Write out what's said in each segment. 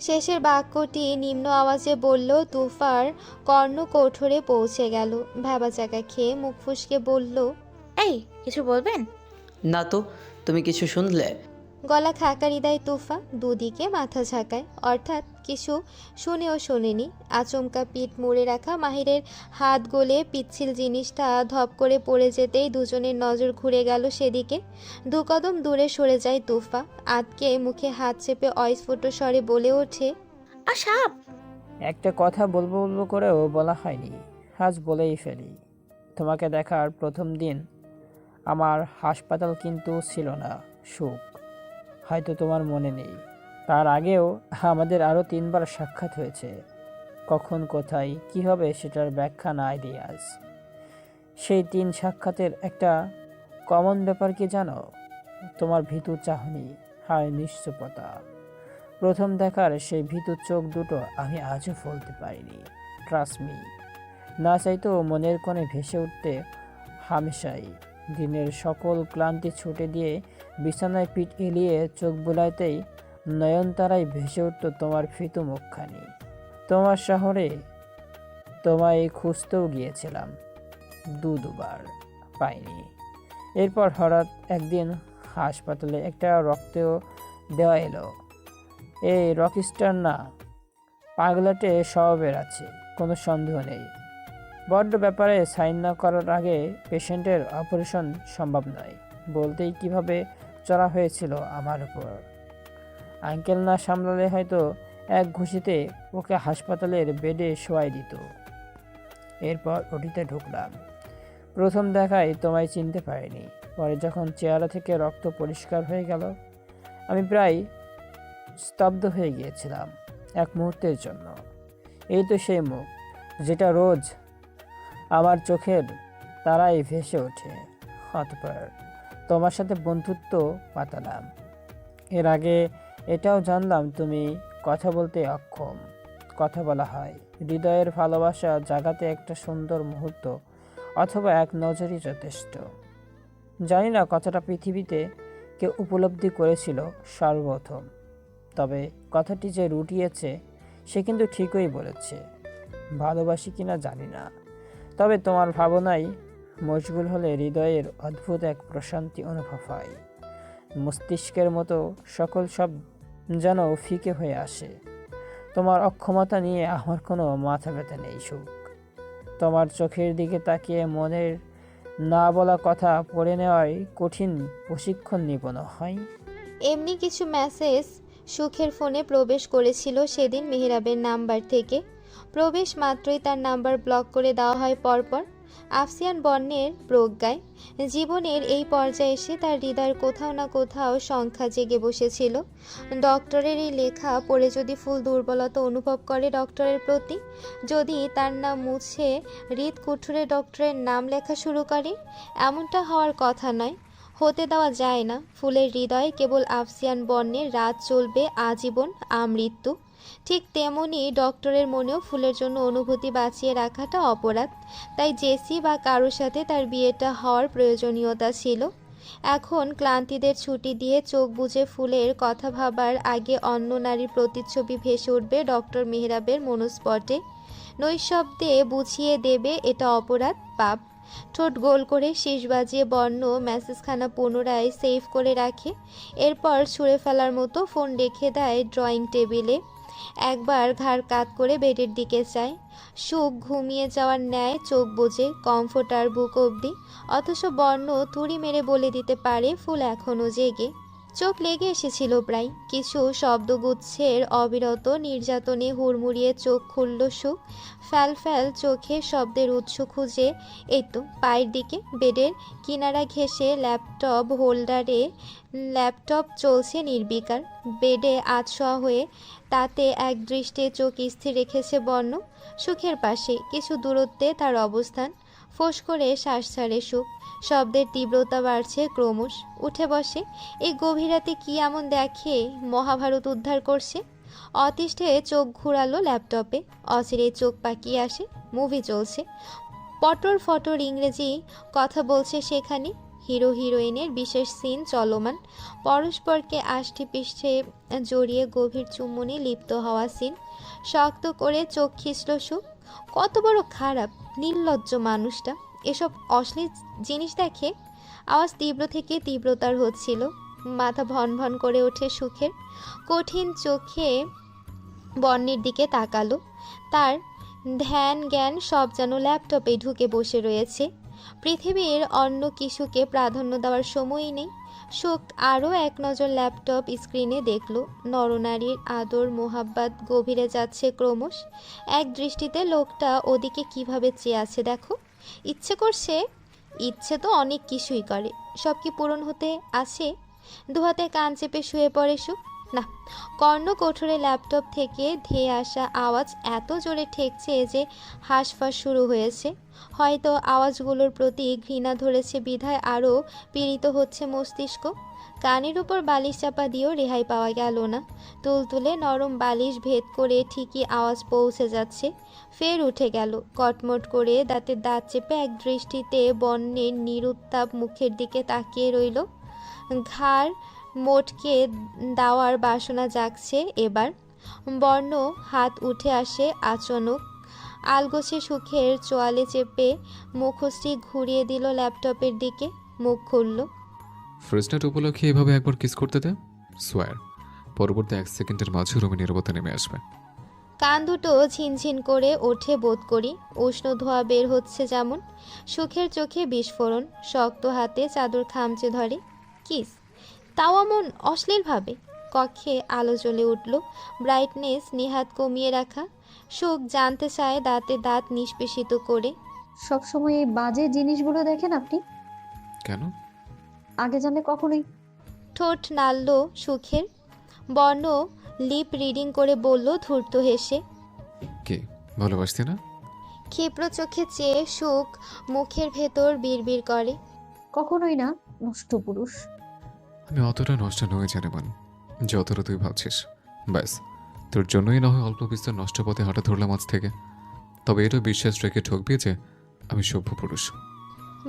শেষের বাক্যটি নিম্ন আওয়াজে বলল, তুফার কর্ণকোঠরে পৌঁছে গেল। ভ্যাবাচাকা খেয়ে মুখ ফুসকে বলল, এই কিছু বলবেন? না তো, তুমি কিছু শুনলে? গলা খাকারি দেয় তুফা, দুদিকে মাথা ঝাঁকায়, অর্থাৎ কিছু শুনেও শোনেনি। আচমকা পিঠ মুড়ে রাখা মাহিরের হাত গলে পিচ্ছিল জিনিসটা ধপ করে পড়ে যেতেই দুজনের নজর ঘুরে গেল সেদিকে। দু কদম দূরে সরে যায় তুফা, আতকে মুখে হাত চেপে অস্ফুট স্বরে বলে ওঠে, সাপ! একটা কথা বলবো বলবো করেও বলা হয়নি, আজ বলেই ফেলি। তোমাকে দেখার প্রথম দিন আমার হাসপাতাল কিন্তু ছিল না সুখ, হয়তো তোমার মনে নেই। তার আগেও আমাদের আরও 3বার সাক্ষাৎ হয়েছে। কখন, কোথায়, কী হবে সেটার ব্যাখ্যা নাই দিয়ে আজ। সেই 3 সাক্ষাতের একটা কমন ব্যাপার কি জানো? তোমার ভীতু চাহনি আর নিশ্চুপতা। প্রথম দেখার সেই ভীতু চোখ দুটো আমি আজও ফেলতে পারিনি। Trust me. না চাইতেও মনের কোণে ভেসে উঠতে হামেশাই। দিনের সকল ক্লান্তি ছুটে দিয়ে বিছানায় পিঠ এলিয়ে চোখ বুলাইতেই নয়নতারায় ভেসে উঠত তোমার ভীতু মুখখানি। তোমার শহরে তোমায় খুঁজতেও গিয়েছিলাম দুবার, পাইনি। এরপর হঠাৎ একদিন হাসপাতালে একটা রক্তেও দেওয়া এলো। এই রকস্টার না পাগলাটে স্বভাবের আছে, কোনো সন্দেহ নেই। বড্ড ব্যাপারে সাইন না করার আগে পেশেন্টের অপারেশন সম্ভব নয় বলতেই কিভাবে চড়া হয়েছিল আমার উপর। আঙ্কেল না সামলালে হয়তো এক ঘুষিতে ওকে হাসপাতালের বেডে শোয়াই দিত। এরপর ওটিতে ঢুকলাম। প্রথম দেখায় তোমায় চিনতে পারিনি। পরে যখন চেহারা থেকে রক্ত পরিষ্কার হয়ে গেল, আমি প্রায় স্তব্ধ হয়ে গিয়েছিলাম এক মুহূর্তের জন্য। এই তো সেই মুখ যেটা রোজ আমার চোখের তারায় ভেসে ওঠে। অতঃপর তোমার সাথে বন্ধুত্ব পাতালাম। এর আগে এটাও জানলাম তুমি কথা বলতে অক্ষম। কথা বলা হয় হৃদয়ের ভালোবাসা জাগাতে একটা সুন্দর মুহূর্ত অথবা এক নজরই যথেষ্ট। জানি না কথাটা পৃথিবীতে কেউ উপলব্ধি করেছিল সর্বপ্রথম, তবে কথাটি যে রুটিয়েছে সে কিন্তু ঠিকই বলেছে। ভালোবাসি কিনা জানি না, তবে তোমার ভাবনায় মশগুল হলে হৃদয়ের অদ্ভুত এক প্রশান্তি অনুভব হয়। মস্তিষ্কের মতো সকল সব যেন ফিকে হয়ে আসে। তোমার অক্ষমতা নিয়ে আমার কোনো মাথা ব্যথা নেই সুখ। তোমার চোখের দিকে তাকিয়ে মনের না বলা কথা পড়ে নেওয়াই কঠিন প্রশিক্ষণ নিপুণ হয়। এমনি কিছু মেসেজ সুখের ফোনে প্রবেশ করেছিল সেদিন মেহরাবের নাম্বার থেকে। প্রবেশ মাত্রই তার নাম্বার ব্লক করে দেওয়া হয় পরপর। আফসিয়ান বর্ণের প্রজ্ঞায় জীবনের এই পর্যায়ে এসে তার হৃদয়ের কোথাও না কোথাও সংখ্যা জেগে বসেছিল। ডক্টরের এই লেখা পড়ে যদি ফুল দুর্বলতা অনুভব করে ডক্টরের প্রতি, যদি তার নাম মুছে হৃদ কুঠুরে ডক্টরের নাম লেখা শুরু করে, এমনটা হওয়ার কথা নয়, হতে দেওয়া যায় না। ফুলের হৃদয়ে কেবল আফসিয়ান বর্ণের রাত চলবে আজীবন আমৃত্যু। ঠিক তেমনি ডক্টরের মনেও ফুলের জন্য অনুভূতি বাঁচিয়ে রাখাটা অপরাধ। তাই জেসি বা কারোর সাথে তার বিয়েটা হওয়ার প্রয়োজনীয়তা ছিল। এখন ক্লান্তিদের ছুটি দিয়ে চোখ বুজে ফুলের কথা ভাবার আগে অন্য নারীর প্রতিচ্ছবি ভেসে উঠবে ডক্টর মেহরাবের মনস্পটে। নৈশব্দে বুঝিয়ে দেবে এটা অপরাধ, পাপ। ঠোঁট গোল করে শীষ বাজিয়ে বর্ণ মেসেজখানা পুনরায় সেভ করে রাখে। এরপর ছুঁড়ে ফেলার মতো ফোন রেখে দেয় ড্রয়িং টেবিলে। একবার ঘাড় কাত করে বেডের দিকে চায়। সুখ ঘুমিয়ে যাওয়ার ন্যায় চোখ বোঝে কমফোর্টার বুক অবধি, অথচ বর্ণ তুড়ি মেরে বলে দিতে পারে ফুল এখনও জেগে। চোখ লেগে এসেছিল প্রায়। কিছু শব্দগুচ্ছের অবিরত নির্যাতনে হুড়মুড়িয়ে চোখ খুলল সুখ। ফ্যাল ফ্যাল চোখে শব্দের উৎস খুঁজে এই তো পায়ের দিকে বেডের কিনারা ঘেঁষে ল্যাপটপ হোল্ডারে ল্যাপটপ চলছে নির্বিকার। বেডে আধশোয়া হয়ে তাতে এক দৃষ্টে চোখ স্থির রেখেছে বর্ণ। সুখের পাশে কিছু দূরত্বে তার অবস্থান। ফোঁস করে শ্বাস ছাড়ে সুখ। শব্দের তীব্রতা বাড়ছে ক্রমশ। উঠে বসে। এই গভীর রাতে কি এমন দেখে মহাভারত উদ্ধার করছে। অতিষ্ঠে চোখ ঘুরালো ল্যাপটপে। অচিরে চোখ পাকিয়ে আসে। মুভি চলছে। পটর ফটর ইংরেজি কথা বলছে সেখানে। হিরো হিরোইনের বিশেষ সিন চলমান, পরস্পরকে আষ্টে পৃষ্ঠে জড়িয়ে গভীর চুম্বনে লিপ্ত হওয়া সিন। শক্ত করে চোখ খিঁচল সুখ। কত বড় খারাপ নির্লজ্জ মানুষটা, এসব অশ্লীল জিনিস দেখে। আওয়াজ তীব্র থেকে তীব্রতার হচ্ছিল। মাথা ভন ভন করে ওঠে সুখের। কঠিন চোখে বন্যের দিকে তাকালো। তার ধ্যান জ্ঞান সব যেন ল্যাপটপে ঢুকে বসে রয়েছে। পৃথিবীর অন্য কিছুকে প্রাধান্য দেওয়ার সময়ই নেই। সুখ আরও এক নজর ল্যাপটপ স্ক্রিনে দেখল। নরনারীর আদর মোহাব্বত গভীরে যাচ্ছে ক্রমশ। এক দৃষ্টিতে লোকটা ওদিকে কিভাবে চেয়ে আছে দেখো। ইচ্ছে করছে, ইচ্ছে তো অনেক কিছুই করে, সব কি পূরণ হতে আছে? দুহাতে কান চেপে শুয়ে পড়ে সুখ। না, কর্ণকোঠরে ল্যাপটপ থেকে ধেয়ে আসা আওয়াজ এত জোরে ঠেকছে যে হাঁসফাঁস শুরু হয়েছে। হয়তো আওয়াজগুলোর প্রতি ঘৃণা ধরেছে বিধায় আরও পীড়িত হচ্ছে মস্তিষ্ক। কানের উপর বালিশ চাপা দিয়েও রেহাই পাওয়া গেল না। তুলতুলে নরম বালিশ ভেদ করে ঠিকই আওয়াজ পৌঁছে যাচ্ছে। ফের উঠে গেল। কটমট করে দাঁতে দাঁত চেপে এক দৃষ্টিতে বন্যের নিরুত্তাপ মুখের দিকে তাকিয়ে রইল। ঘাড় মোটকে দেওয়ার বাসনা জাগছে এবার। বর্ণ হাত উঠে আসে আচমক, আলগোছে সুখের চোয়ালে চেপে মুখশ্রী ঘুরিয়ে দিল ল্যাপটপের দিকে। মুখ খুলল। ফার্স্ট নাইট উপলক্ষে এভাবে একবার কিস করতে দে, সোয়ার। পরবর্তী 1 সেকেন্ডের মাঝে রুমে নীরবতা নেমে আসবে। কান দুটো ঝিনঝিন করে ওঠে বোধ করি। উষ্ণ ধোঁয়া বের হচ্ছে যেমন। সুখের চোখে বিস্ফোরণ। শক্ত হাতে চাদর খামচে ধরে। কিস, তাও এমন অশ্লীলভাবে। কক্ষে আলো জ্বলে উঠল। ব্রাইটনেস নেহাত কমিয়ে রাখা। সুখ জানতে চায় দাঁতে দাঁত নিষ্পেষিত করে। সবসময় এই বাজে জিনিসগুলো দেখেন আপনি? কেন? আগে জানলে কখনোই। ঠোঁট নাড়ল সুখের। বর্ণ লিপ রিডিং করে বলল ধূর্ত হেসে। কি ভালোবাসতি না? ক্ষিপ্র চোখে চেয়ে সুখ মুখের ভেতর বিড়বিড় করে। কখনোই না, নষ্ট পুরুষ। আমি অতটা নষ্ট নই জানেমান, যতটা তুই ভাবছিস। ব্যাস, তোর জন্যই না হয় অল্প বিস্তর নষ্ট পথে হাঁটা ধরলাম আজ থেকে। তবে এটা বিশ্বাস রেখে ঠকবি যে আমি সভ্য পুরুষ।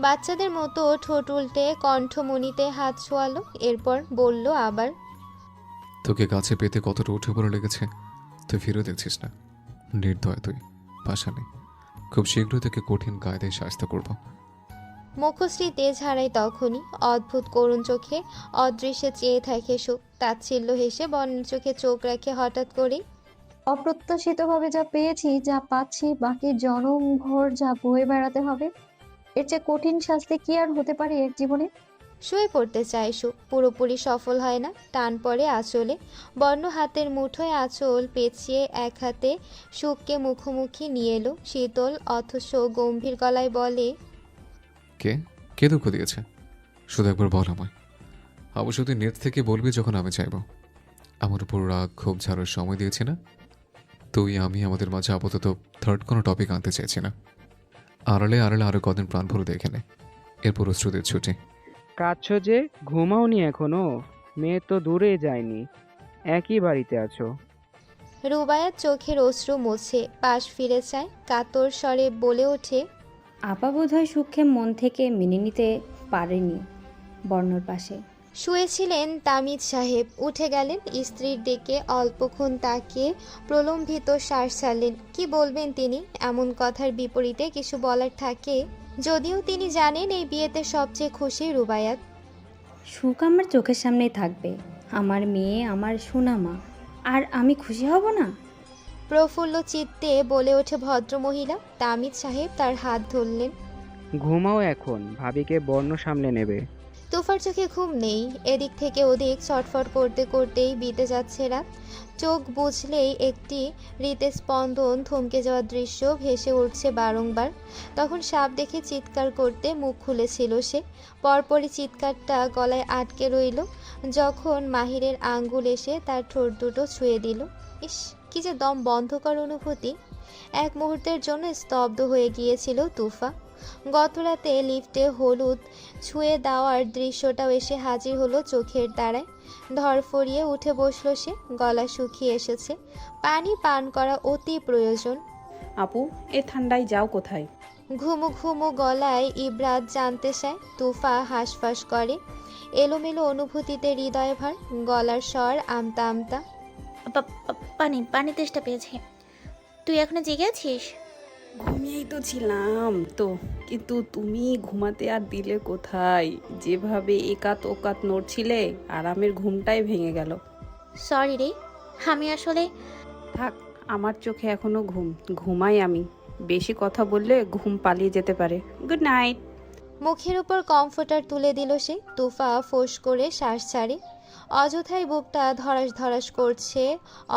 বাচ্চাদের মতো ঠোঁট উল্টে কণ্ঠমণিতে হাত ছোয়ালো। এরপর বলল আবার, তোকে কাছে পেতে কতটা উঠে পড়ে লেগেছে তুই ফিরে দেখছিস না। নির্দয় তুই, পাশানি। খুব শীঘ্রই তোকে কঠিন কায়দায় শাস্তি করব। মুখশ্রী তেজ হারায় তখনই। অদ্ভুত করুণ চোখে অদৃশ্যে চেয়ে থাকে সুখ। তাচ্ছিল্য হেসে বর্ণের চোখে চোখ রাখে হঠাৎ করেই। অপ্রত্যাশিতভাবে যা পেয়েছি, যা পাচ্ছি, বাকি জনমভর যা বয়ে বেড়াতে হবে, এর চেয়ে কঠিন শাস্তি কি আর হতে পারে এক জীবনে? শুয়ে পড়তে চায় সুখ, পুরোপুরি সফল হয় না। টান পড়ে আঁচলে। বর্ণ হাতের মুঠোয় আঁচল পেঁচিয়ে এক হাতে সুখকে মুখোমুখি নিয়ে এলো। শীতল অথচ গম্ভীর গলায় বলে, কে কে দুঃখ দিয়েছে শুধু একবার বল আমায়। অবশ্য তুই নেট থেকে বলবি যখন আমি চাইব। আমার উপর রাগ ক্ষোভ ঝাড়ার সময় দিয়েছি না। তুই আমি আমাদের মাঝে আপাতত থার্ড কোনো টপিক আনতে চাইছি না। আড়ালে আড়ালে আরো কদিন প্রাণ ভরে দেখে নে, এরপর শ্রুতির ছুটি। কাঁদছো যে, ঘুমাওনি এখনো? মেয়ে তো দূরে যায়নি, একই বাড়িতে আছো। রুবায়াত চোখের অশ্রু মুছে পাশ ফিরে চায়। কাতর স্বরে বলে ওঠে, আপা বোধহয় সুখে মন থেকে মেনে নিতে পারেনি বর্ণর পাশে। শুয়েছিলেন তামিদ সাহেব। উঠে গেলেন। স্ত্রীর দিকে অল্পক্ষণ তাকিয়ে প্রলম্বিত শ্বাস ছাড়লেন। কি বলবেন তিনি? এমন কথার বিপরীতে কিছু বলার থাকে, যদিও তিনি জানেন এই বিয়েতে সবচেয়ে খুশি রুবায়াত। সুখ আমার চোখের সামনেই থাকবে, আমার মেয়ে, আমার সোনামা। আর আমি খুশি হব না? প্রফুল্ল চিত্তে বলে ওঠে ভদ্রমহিলা। তামিদ সাহেব তার হাত ধরলেন। ঘুমাও এখন, ভাবিকে বর্ণ সামলে নেবে। তুফার চোখে ঘুম নেই। এদিক থেকে ওদিক ছটফট করতে করতেই বিতে যাচ্ছে রাত। চোখ বুঝলেই একটি হৃদস্পন্দন থমকে যাওয়ার দৃশ্য ভেসে উঠছে বারংবার। তখন সাপ দেখে চিৎকার করতে মুখ খুলেছিল সে। পরপরই চিৎকারটা গলায় আটকে রইল যখন মাহিরের আঙ্গুল এসে তার ঠোঁট দুটো ছুঁয়ে দিল। ইস, কি যে দম বন্ধকর অনুভূতি! এক মুহূর্তের জন্য স্তব্ধ হয়ে গিয়েছিল তুফা। গতরাতে লিফটে হলুদ ছুঁয়ে দেওয়ার দৃশ্যটাও এসে হাজির হলো চোখের তারায়। ধরফরিয়ে উঠে বসলো সে। গলা শুকিয়ে এসেছে। পানি পান করা অতি প্রয়োজন। আপু, এ ঠান্ডায় যাও কোথায়? ঘুমু ঘুমু গলায় ইব্রাত জানতে চায়। তুফা হাঁসফাঁস করে, এলোমেলো অনুভূতিতে হৃদয় ভার, গলার স্বর আমতা আমতা। পানি তেষ্টা পেয়েছে। তুই এখনো জেগে আছিস? ঘুমিয়েই তো ছিলাম তো, কিন্তু তুমি ঘুমাতে আর দিলে কোথায়? যেভাবে একাত ওকাত নড়ছিলে, আরামের ঘুমটাই ভেঙে গেল। সরি রে, আমি আসলে থাক, আমার চোখে এখনো ঘুমাই আমি। বেশি কথা বললে ঘুম পালিয়ে যেতে পারে। Good night. মুখের উপর কমফোর্টার তুলে দিল সে। তুফা ফোঁস করে শ্বাস ছাড়ে। অযথাই বুকটা ধরাস ধরাস করছে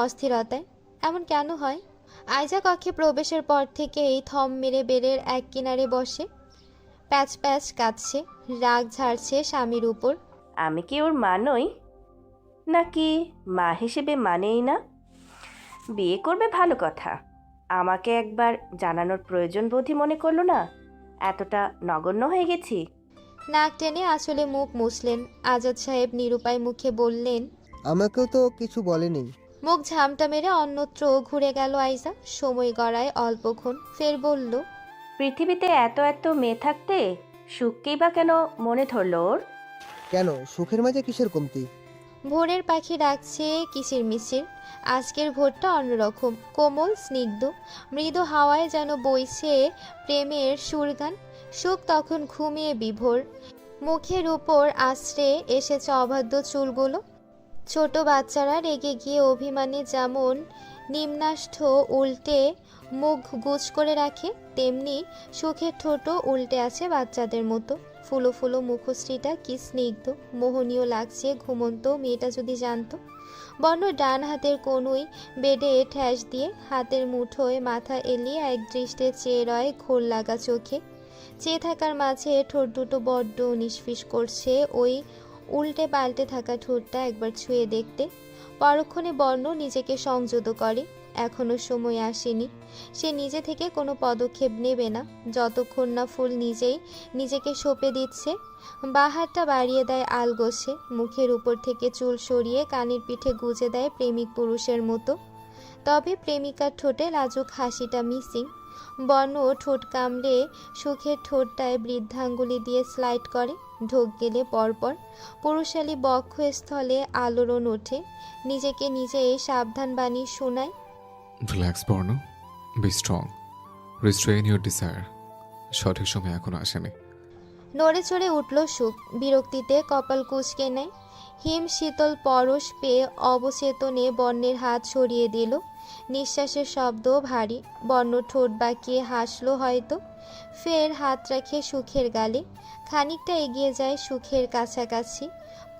অস্থিরতায়। এমন কেন হয়? আয়জা কক্ষে প্রবেশের পর থেকেই থম মেরে বেডের এক কিনারে বসে প্যাচ প্যাচ কাঁদছে, রাগ ঝাড়ছে স্বামীর উপর। আমি কি ওর মা নই? নাকি মা হিসেবে মানেই না? বিয়ে করবে ভালো কথা, আমাকে একবার জানানোর প্রয়োজন বোধই মনে করলো না? এতটা নগণ্য হয়ে গেছি? নাক টেনে আসলে মুখ মুছলেন। আজাদ সাহেব নিরুপায় মুখে বললেন, আমাকেও তো কিছু বলেনি। মুখ ঝামটা মেরে অন্যত্র ঘুরে গেল আইজা। সময় গড়ায় অল্পক্ষণ, ফের বলল, পৃথিবীতে এত এত মেয়ে থাকতে সুখকেই বা কেন মনে ধরলো ওর? কেন, সুখের মাঝে কিসের কমতি? ভোরের পাখি ডাকছে কিচির মিচির। আজকের ভোরটা অন্যরকম, কোমল স্নিগ্ধ, মৃদু হাওয়ায় যেন বইছে প্রেমের সুরগান। সুখ তখন ঘুমিয়ে বিভোর, মুখের উপর আশ্রে এসেছে অবাধ্য চুলগুলো। ছোট বাচ্চারা রেগে গিয়ে অভিমানে যেমন নিম্নাষ্ঠ উল্টে মুখ গুজ করে রাখে, তেমনি সুখের ঠোঁটও উল্টে আছে বাচ্চাদের মতো। ফুলো ফুলো মুখশ্রীটা কি স্নিগ্ধ, মোহনীয় লাগছে। ঘুমন্ত মেয়েটা যদি জানতো। বর্ণ ডান হাতের কনুই বেডে ঠ্যাস দিয়ে হাতের মুঠোয় মাথা এলিয়ে এক দৃষ্টে চেয়ে রয় ঘোর লাগা চোখে। চেয়ে থাকার মাঝে ঠোঁট দুটো বড্ড নিষ্ফিস করছে। ওই উল্টে পাল্টে থাকা ঠোঁটটা একবার ছুঁয়ে দেখতে। পরক্ষণে বর্ণ নিজেকে সংযত করে। এখনো সময় আসেনি, সে নিজে থেকে কোনো পদক্ষেপ নেবে না যতক্ষণ না ফুল নিজেই নিজেকে সঁপে দিচ্ছে। বাহারটা বাড়িয়ে দেয় আলগোছে, মুখের উপর থেকে চুল সরিয়ে কানের পিঠে গুজে দেয় প্রেমিক পুরুষের মতো। তবে প্রেমিকার ঠোঁটে লাজুক হাসিটা মিসিং। বর্ণ ঠোঁট কামড়ে সুখের ঠোঁটটায় বৃদ্ধাঙ্গুলি দিয়ে স্লাইড করে। ঢোক গেলে পরপর পুরুষালী বক্ষস্থলে আলোড়ন ওঠে। নিজেকে নিজেই সাবধান বাণী শোনায়, রিল্যাক্স বর্ণ, বি স্ট্রং, রিস্ট্রেইন ইউর ডিজায়ার। সঠিক সময় এখনো আসেনি। নড়ে চড়ে উঠল সুখ, বিরক্তিতে কপাল কুঁচকে নেয়। হিম শীতল পরশ পেয়ে অবচেতনে বর্ণের হাত সরিয়ে দিল। নিঃশ্বাসের শব্দ ভারী। বর্ণ ঠোঁট বাঁকিয়ে হাসলো হয়তো, ফের হাত রাখে সুখের গালে। খানিকটা এগিয়ে যায় সুখের কাছাকাছি।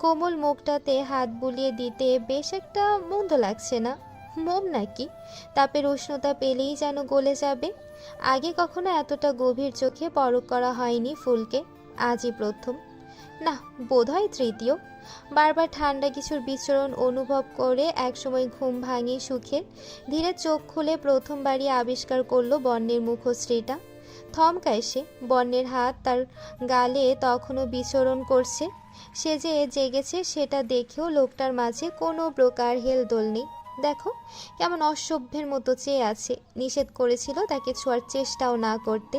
কোমল মুখটাতে হাত বুলিয়ে দিতে বেশ একটা মন্দ লাগছে না। মোম নাকি? তাপের উষ্ণতা পেলেই যেন গলে যাবে। আগে কখনো এতটা গভীর চোখে পরখ করা হয়নি ফুলকে, আজই প্রথম। না, বোধহয় তৃতীয়। বারবার ঠান্ডা কিছুর বিচরণ অনুভব করে একসময় ঘুম ভাঙে সুখের। ধীরে চোখ খুলে প্রথমবারই আবিষ্কার করলো বর্ণের মুখশ্রীটা। থমকায় সে। বর্ণের হাত তার গালে তখনও বিচরণ করছে। সে যে জেগেছে সেটা দেখেও লোকটার মাঝে কোনো প্রকার হেলদোল নেই। দেখো কেমন অসভ্যের মতো চেয়ে আছে। নিষেধ করেছিল তাকে ছোঁয়ার চেষ্টাও না করতে,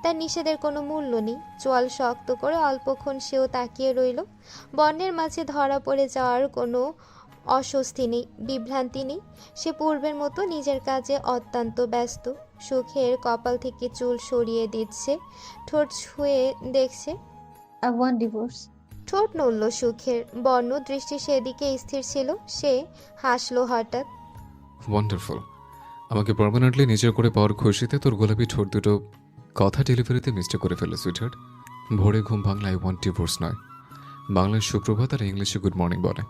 তার নিষেধের কোনো মূল্য নেই। চোয়াল শক্ত করে অল্পক্ষণ সেও তাকিয়ে রইল। বর্ণের মাঝে ধরা পড়ে যাওয়ার কোনো অস্বস্তি নেই, বিভ্রান্তি নেই। সে পূর্বের মতো নিজের কাজে অত্যন্ত ব্যস্ত। সুখের কপাল থেকে চুল সরিয়ে দিচ্ছে, ঠোঁট ছুঁয়ে দেখছে। I want divorce. ঠোঁট নড়ল সুখের। বর্ণ দৃষ্টি সেদিকে স্থির ছিল। সে হাসলো হঠাৎ। ওয়ান্ডারফুল। আমাকে পার্মানেন্টলি নিজের করে পাওয়ার খুশিতে তোর গোলাপি ঠোঁট দুটো কথা ডেলিভারিতে মিস্টেক করে ফেলে সুইটহার্ট। ভোরে ঘুম ভাঙলে আই ওয়ান্ট ডিভোর্স নয়, বাংলায় সুপ্রভাত আর ইংলিশে গুড মর্নিং বলে।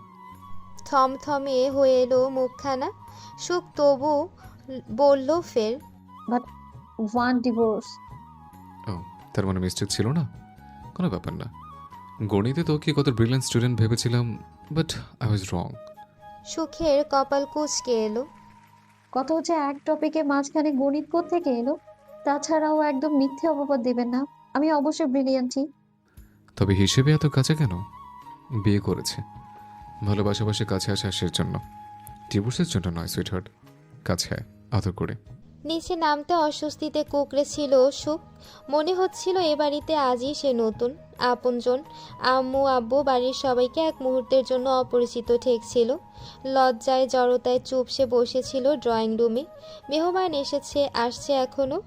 থমথমে হয়ে এলো মুখখানা। সুখ তবু বলল ফের, ওয়ান্ট ডিভোর্স। ও, তার মানে মিস্টেক ছিল না? কোনো ব্যাপার না। গণিতে তো কি কত ব্রিলিয়েন্ট স্টুডেন্ট ভেবেছিলাম, বাট আই ওয়াজ রং। সুখের কপাল কুঁচকে এলো। কথা হচ্ছে এক টপিকে মাঝখানে গণিত থেকে এলো। তাছাড়াও একদম মিথ্যে অপবাদ দেবেন না, আমি অবশ্যই ব্রিলিয়ান্টই। তবে হিসেবে এত কাছে কেন? বিয়ে করেছে ভালোবাসাবাসি কাছে আসে আসার জন্য, ডিভোর্সের জন্য নয় সুইটহার্ট। কাছে আদর করে। নিচে নামতে অস্বস্তিতে কুঁকড়ে ছিল সুখ। মনে হচ্ছিল এ বাড়িতে আজই সে নতুন। আপনজন আম্মু আব্বু বাড়ির সবাইকে এক মুহূর্তের জন্য অপরিচিত ঠেকছিল। লজ্জায় জড়তায় চুপসে বসেছিল ড্রয়িং রুমে। মেহমান এসেছে, আসছে এখনও।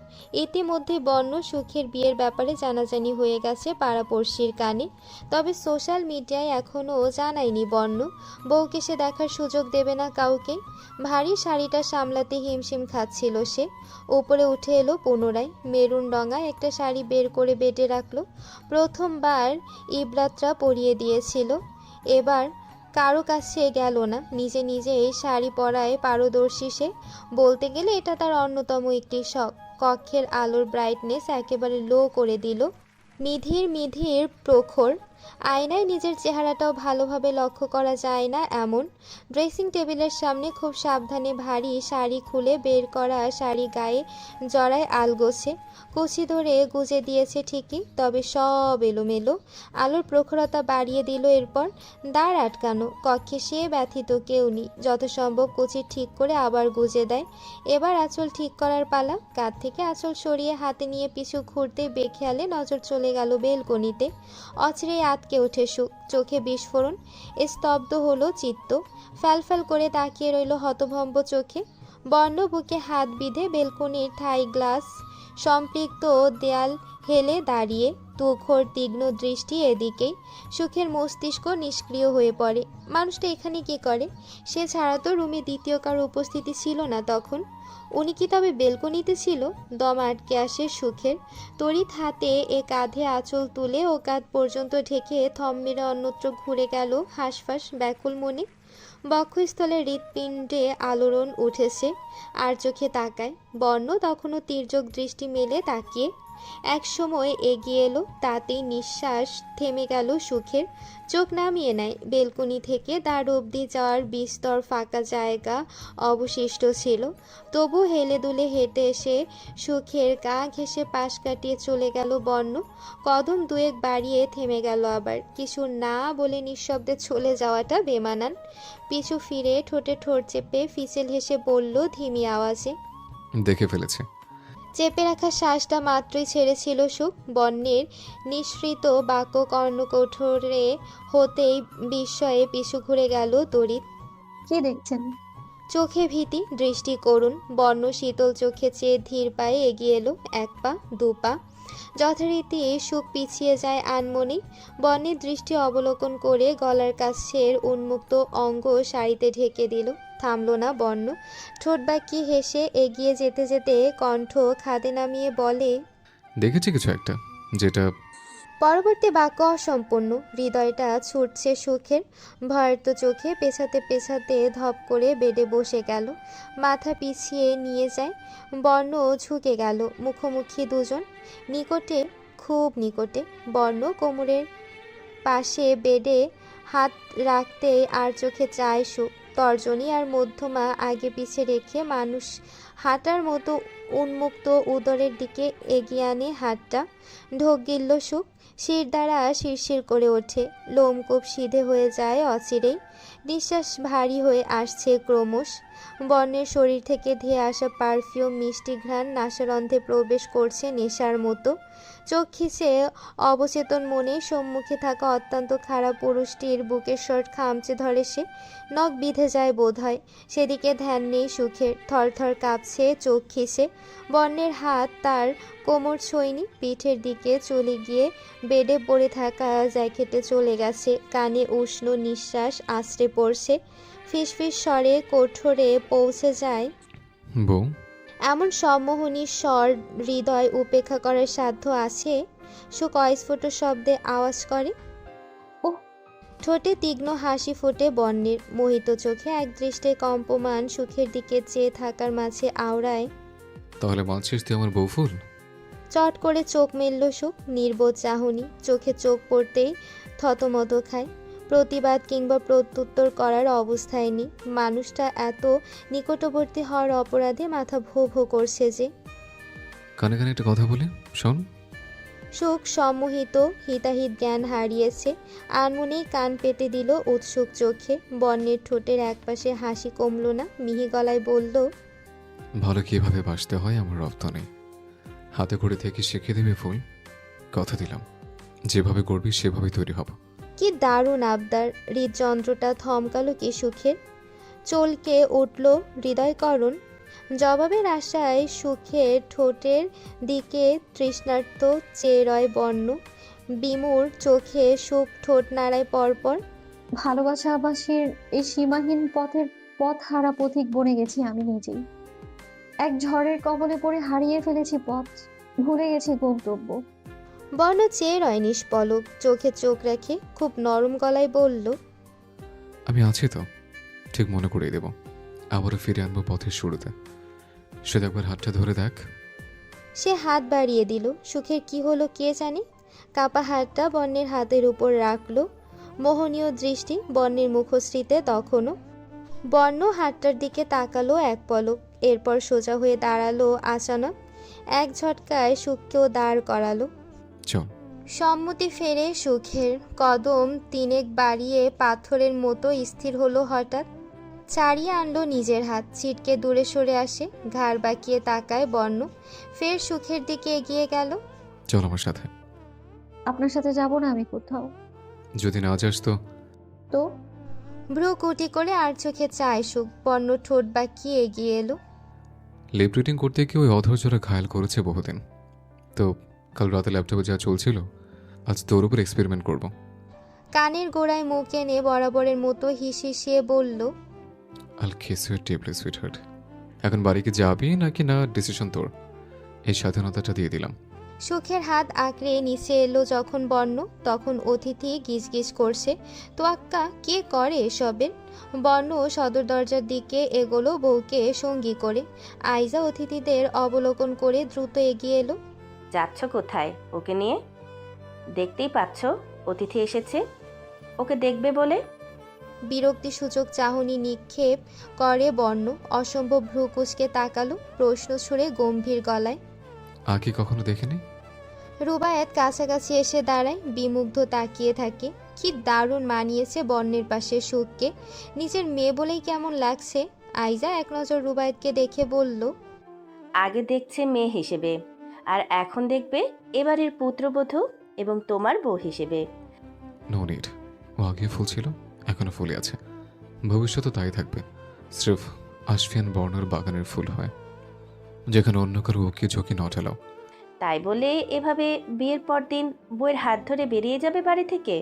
ইতিমধ্যে বন্য সুখের বিয়ের ব্যাপারে জানাজানি হয়ে গেছে পাড়াপড়শির কানে। তবে সোশ্যাল মিডিয়ায় এখনও জানায়নি বন্য। বউকে সে দেখার সুযোগ দেবে না কাউকে। ভারী শাড়িটা সামলাতে হিমশিম খাচ্ছিল সে। উপরে উঠে এলো পুনরায়। মেরুন রঙা একটা শাড়ি বের করে বেডে রাখলো। প্রথমবার ইবরাতরা পরিয়ে দিয়েছিল, এবার কারো কাছে গেল না। নিজে নিজেই শাড়ি পরায় পারদর্শী সে। বলতে গেলে এটা তার অন্যতম একটি শখ। কক্ষের আলোর ব্রাইটনেস একেবারে লো করে দিল। মিধির মিধির প্রখর আয়নায় নিজের চেহারাটাও ভালোভাবে লক্ষ্য করা যায় না এমন। ড্রেসিং টেবিলের সামনে খুব সাবধানে ভারী শাড়ি খুলে বের করা শাড়ি গায়ে জড়ায় আলগোছে। কুচি ধরে গুজে দিয়েছে ঠিকই, তবে সব এলোমেলো। আলোর প্রখরতা বাড়িয়ে দিল এরপর। দ্বার আটকানো কক্ষে সে ব্যথিত কেউ নেই। যথাসম্ভব কুচি ঠিক করে আবার গুজে দেয়। এবার আঁচল ঠিক করার পালা। কাঁধ থেকে আঁচল সরিয়ে হাতে নিয়ে পিছু ঘুরতে বেখেয়ালে নজর চলে গেল বেলকনিতে। অচিরে আতকে ওঠে সুখ, চোখে বিস্ফোরণ। স্তব্ধ হলো চিত্ত। ফ্যালফ্যাল করে তাকিয়ে রইল হতভম্ব চোখে। বর্ণ বুকে হাত বিঁধে বেলকনির থাই গ্লাস সম্পৃক্ত দেয়াল হেলে দাঁড়িয়ে, তুখোর তীক্ষ্ণ দৃষ্টি এদিকেই। সুখের মস্তিষ্ক নিষ্ক্রিয় হয়ে পড়ে। মানুষটা এখানে কি করে? সে ছাড়া তো রুমে দ্বিতীয় কারো উপস্থিতি ছিল না তখন। উনি কি তবে বেলকনিতে ছিল? দম আটকে আসে সুখের। তড়িৎ হাতে এ কাঁধে আঁচল তুলে ও কাঁধ পর্যন্ত ঢেকে থম মেরে অন্যত্র ঘুরে গেল হাঁসফাঁস ব্যাকুল মনে। বক্ষস্থলে হৃৎপিণ্ডে আলোড়ন উঠেছে। আর চোখে তাকায়। বর্ণ তখনও তির্যক দৃষ্টি মেলে তাকিয়ে। এক সময় এগিয়ে এলো, তাতেই নিঃশ্বাস থেমে গেল সুখের। চোখ নামিয়ে নেয়। বেলকনি থেকে দ্বার অবধি যাওয়ার বিস্তর ফাঁকা জায়গা অবশিষ্ট ছিল। তবু হেলে দুলে হেঁটে এসে সুখের গা ঘেঁষে পাশ কাটিয়ে চলে গেল বর্ণ। কদম দুয়েক বাড়িয়ে থেমে গেল আবার। কিছু না বলে নিঃশব্দে চলে যাওয়াটা বেমানান। পিছু ফিরে ঠোঁটে ঠোঁট চেপে ফিসেল হেসে বলল ধিমি আওয়াজে। দেখে ফেলেছে। চেপে রাখা শ্বাসটা মাত্রই ছেড়েছিল সুখ। বন্যের নিঃসৃত বাক্য কর্ণকঠোরে হতেই বিস্ময়ে পিছু ঘুরে গেল তড়িৎ। কি দেখছেন? চোখে ভীতি, দৃষ্টি করুন। বর্ণ শীতল চোখে চেয়ে ধীর পায়ে এগিয়ে এলো। এক পা, দু পা। যথারীতি সুখ পিছিয়ে যায় আনমনি। বর্ণের দৃষ্টি অবলোকন করে গলার কাছের উন্মুক্ত অঙ্গ শাড়িতে ঢেকে দিল। থামল না বর্ণ। ঠোঁট বাঁকিয়ে হেসে এগিয়ে যেতে যেতে কণ্ঠ খাদে নামিয়ে বলে, দেখেছি কিছু একটা, যেটা পরবর্তী বাক্য অসম্পূর্ণ। হৃদয়টা ছুটছে সুখের। ভয়ার্ত চোখে পেছাতে পেছাতে ধপ করে বেডে বসে গেল। মাথা পিছিয়ে নিয়ে যায়। বর্ণ ঝুঁকে গেল। মুখোমুখি দুজন। নিকটে, খুব নিকটে। বর্ণ কোমরের পাশে বেডে হাত রাখতেই আর চোখে চায় সুখ। তর্জনী আর মধ্যমা আগে পিছে রেখে মানুষ হাঁটার মতো উন্মুক্ত উদরের দিকে এগিয়ে আনে হাতটা। ঢোক গিলল সুখ। শির দ্বারা শিরশির করে ওঠে। লোমকূপ সিধে হয়ে যায় অচিরেই। নিঃশ্বাস ভারী হয়ে আসছে ক্রমশ। বর্ণের শরীর থেকে ধেয়ে আসা পারফিউম মিষ্টি ঘ্রাণ নাসারন্ধ্রে প্রবেশ করছে নেশার মতো। চোখ খিচে অবচেতন মনে সম্মুখে থাকা অত্যন্ত খারাপ পুরুষটির বুকের শর্ট খামচে ধরে সে। নখ বিঁধে যায় বোধ হয়। সেদিকে ধ্যান নেই সুখের। থরথর কাঁপছে চোখ খিচে। বর্ণের হাত তার কোমর ছোঁয়নি। পিঠের দিকে চলে গিয়ে বেডে পড়ে থাকা জ্যাকেটে চলে গেছে। কানে উষ্ণ নিঃশ্বাস আছড়ে পড়ছে। ফিসফিস স্বরে কঠোরে পৌঁছে যায়, বউ। এমন সম্মোহনী স্বর হৃদয় উপেক্ষা করার সাধ্য আছে? সুখ অস্ফুট শব্দে আওয়াজ করে। ওহ। ঠোঁটে তীক্ষ্ণ হাসি ফোটে বর্ণের। মোহিত চোখে এক দৃষ্টে কম্পমান সুখের দিকে চেয়ে থাকার মাঝে আওড়ায়, তাহলে মানছিস তুই আমার বউফুল? চট করে চোখ মেলল সুখ। নির্বোধ চাহনি। চোখে চোখ পড়তেই থতমত খায়। প্রতিবাদ কিংবা প্রত্যুত্তর করার অবস্থায় নেই। মানুষটা এত নিকটবর্তী হওয়ার অপরাধে মাথা ভো ভো করছে যে। কানে কানে একটা কথা বলি, শোন। সুখ সম্মোহিত, হিতাহিত জ্ঞান হারিয়েছে। আনমনেই কান পেতে দিল উৎসুক চোখে। বর্ণের ঠোঁটের একপাশে হাসি কমল না। মিহি গলায় বলল, ভালো কীভাবে বাসতে হয় আমার রপ্ত নেই। হাতে করে থেকে শিখিয়ে দেবে ফুল, কথা দিলাম যেভাবে করবি সেভাবে তৈরি হব। কি দারুণ আবদার! হৃদযন্ত্রটা থমকালো কি সুখের, চলকে উঠল হৃদয়করণ। জবাবের আশায় সুখের ঠোঁটের দিকে তৃষ্ণার্ত চেয়ে রয় বর্ণ, বিমূঢ় চোখে সুখ ঠোঁট নাড়ায় পরপর। ভালোবাসাবাসীর এই সীমাহীন পথের পথহারা পথিক বনে গেছি আমি নিজেই। এক ঝড়ের কবলে পড়ে হারিয়ে ফেলেছি পথ, ভুলে গেছি গন্তব্য। বর্ণ চেয়ে রয় নিষ্পলক, চোখে চোখ রেখে খুব নরম গলায় বলল, আমি আছি তো, ঠিক মনে করিয়ে দেব। আবারও ফিরে আনবো পথের শুরুতে, শুধু একবার হাতটা ধরে দেখ। সে হাত বাড়িয়ে দিল। সুখের কি হলো কে জানে, কাপা হাতটা বর্ণের হাতের উপর রাখলো। মোহনীয় দৃষ্টি বর্ণের মুখশ্রীতে তখনও। বর্ণ হাতটার দিকে তাকালো এক পলক, এরপর সোজা হয়ে দাঁড়ালো আচানক, এক ঝটকায় সুখকেও দাঁড় করালো। চল। সম্মতি ফেরে সুখের, কদম তিনেক বাড়িয়ে পাথরের মতো স্থির হলো হঠাৎ। ছাড়িয়ে আনলো নিজের হাত, ছিটকে দূরে সরে আসে, ঘাড় বাঁকিয়ে তাকায় বর্ণ, ফের সুখের দিকে এগিয়ে গেল। চল আমার সাথে। আপনার সাথে যাব না আমি কোথাও। যদি না যাস তো? তো ভ্রু কুটি করে আর চোখে চায় সুখ। বর্ণ ঠোঁট বাঁকিয়ে এগিয়ে এলো। লিপ রিডিং করতে গিয়ে ওই অধৈর্যরা ঘায়াল করেছে বহুদিন। তো কাল রাতে ল্যাপটপে যা চলছিল, আজ তোর উপর এক্সপেরিমেন্ট করব। কানের গোড়ায় মুখ এনে বরাবরের মতো হিসিয়ে বলল, আল কিস ইউ ডিপলি সুইটহার্ট। এখন বাড়ি কি যাবি নাকি না ডিসিশন তোর, এই স্বাধীনতাটা দিয়ে দিলাম। সুখের হাত আঁকড়ে নিচে এলো যখন বর্ণ, তখন অতিথি গিজগিজ করছে। তোয়াক্কা কে করে এসবের? বর্ণ সদর দরজার দিকে এগোলো বউকে সঙ্গী করে। আইজা অতিথিদের অবলোকন করে দ্রুত এগিয়ে এলো। যাচ্ছ কোথায় ওকে নিয়ে? দেখতেই পাচ্ছ অতিথি এসেছে, ওকে দেখবে বলে। বিরক্তিসূচক চাহনি নিক্ষেপ করে বর্ণ, অসম্ভব ভ্রু কুঁচকে তাকালো প্রশ্ন ছুড়ে গম্ভীর গলায়। আগে কখনো দেখিনি। রুবায়েত কাছাকাছি এসে দাঁড়ায়, বিমুগ্ধ তাকিয়ে থাকে। কি দারুণ মানিয়েছে বর্ণের পাশে সুখকে, নিজের মেয়ে বলেই কেমন লাগছে। আইজা এক নজর রুবায়েতকে দেখে বলল, আগে দেখছে মেয়ে হিসেবে, আর এখন দেখবে এবারের পুত্রবধূ এবং তোমার বউ হিসেবে। নো নিড, ও আগে ফুল ছিল, এখনো ফুলে আছে, ভবিষ্যতে তাই থাকবে। স্রেফ আশফিয়ান বর্ণের বাগানের ফুল হয়, যেখানে অন্য কারো ওকে ঝুঁকি নট এলাও। তাই বলে এভাবে বিয়ের পর দিন বউয়ের হাত ধরে বেরিয়ে যাবে বাড়ি থেকে?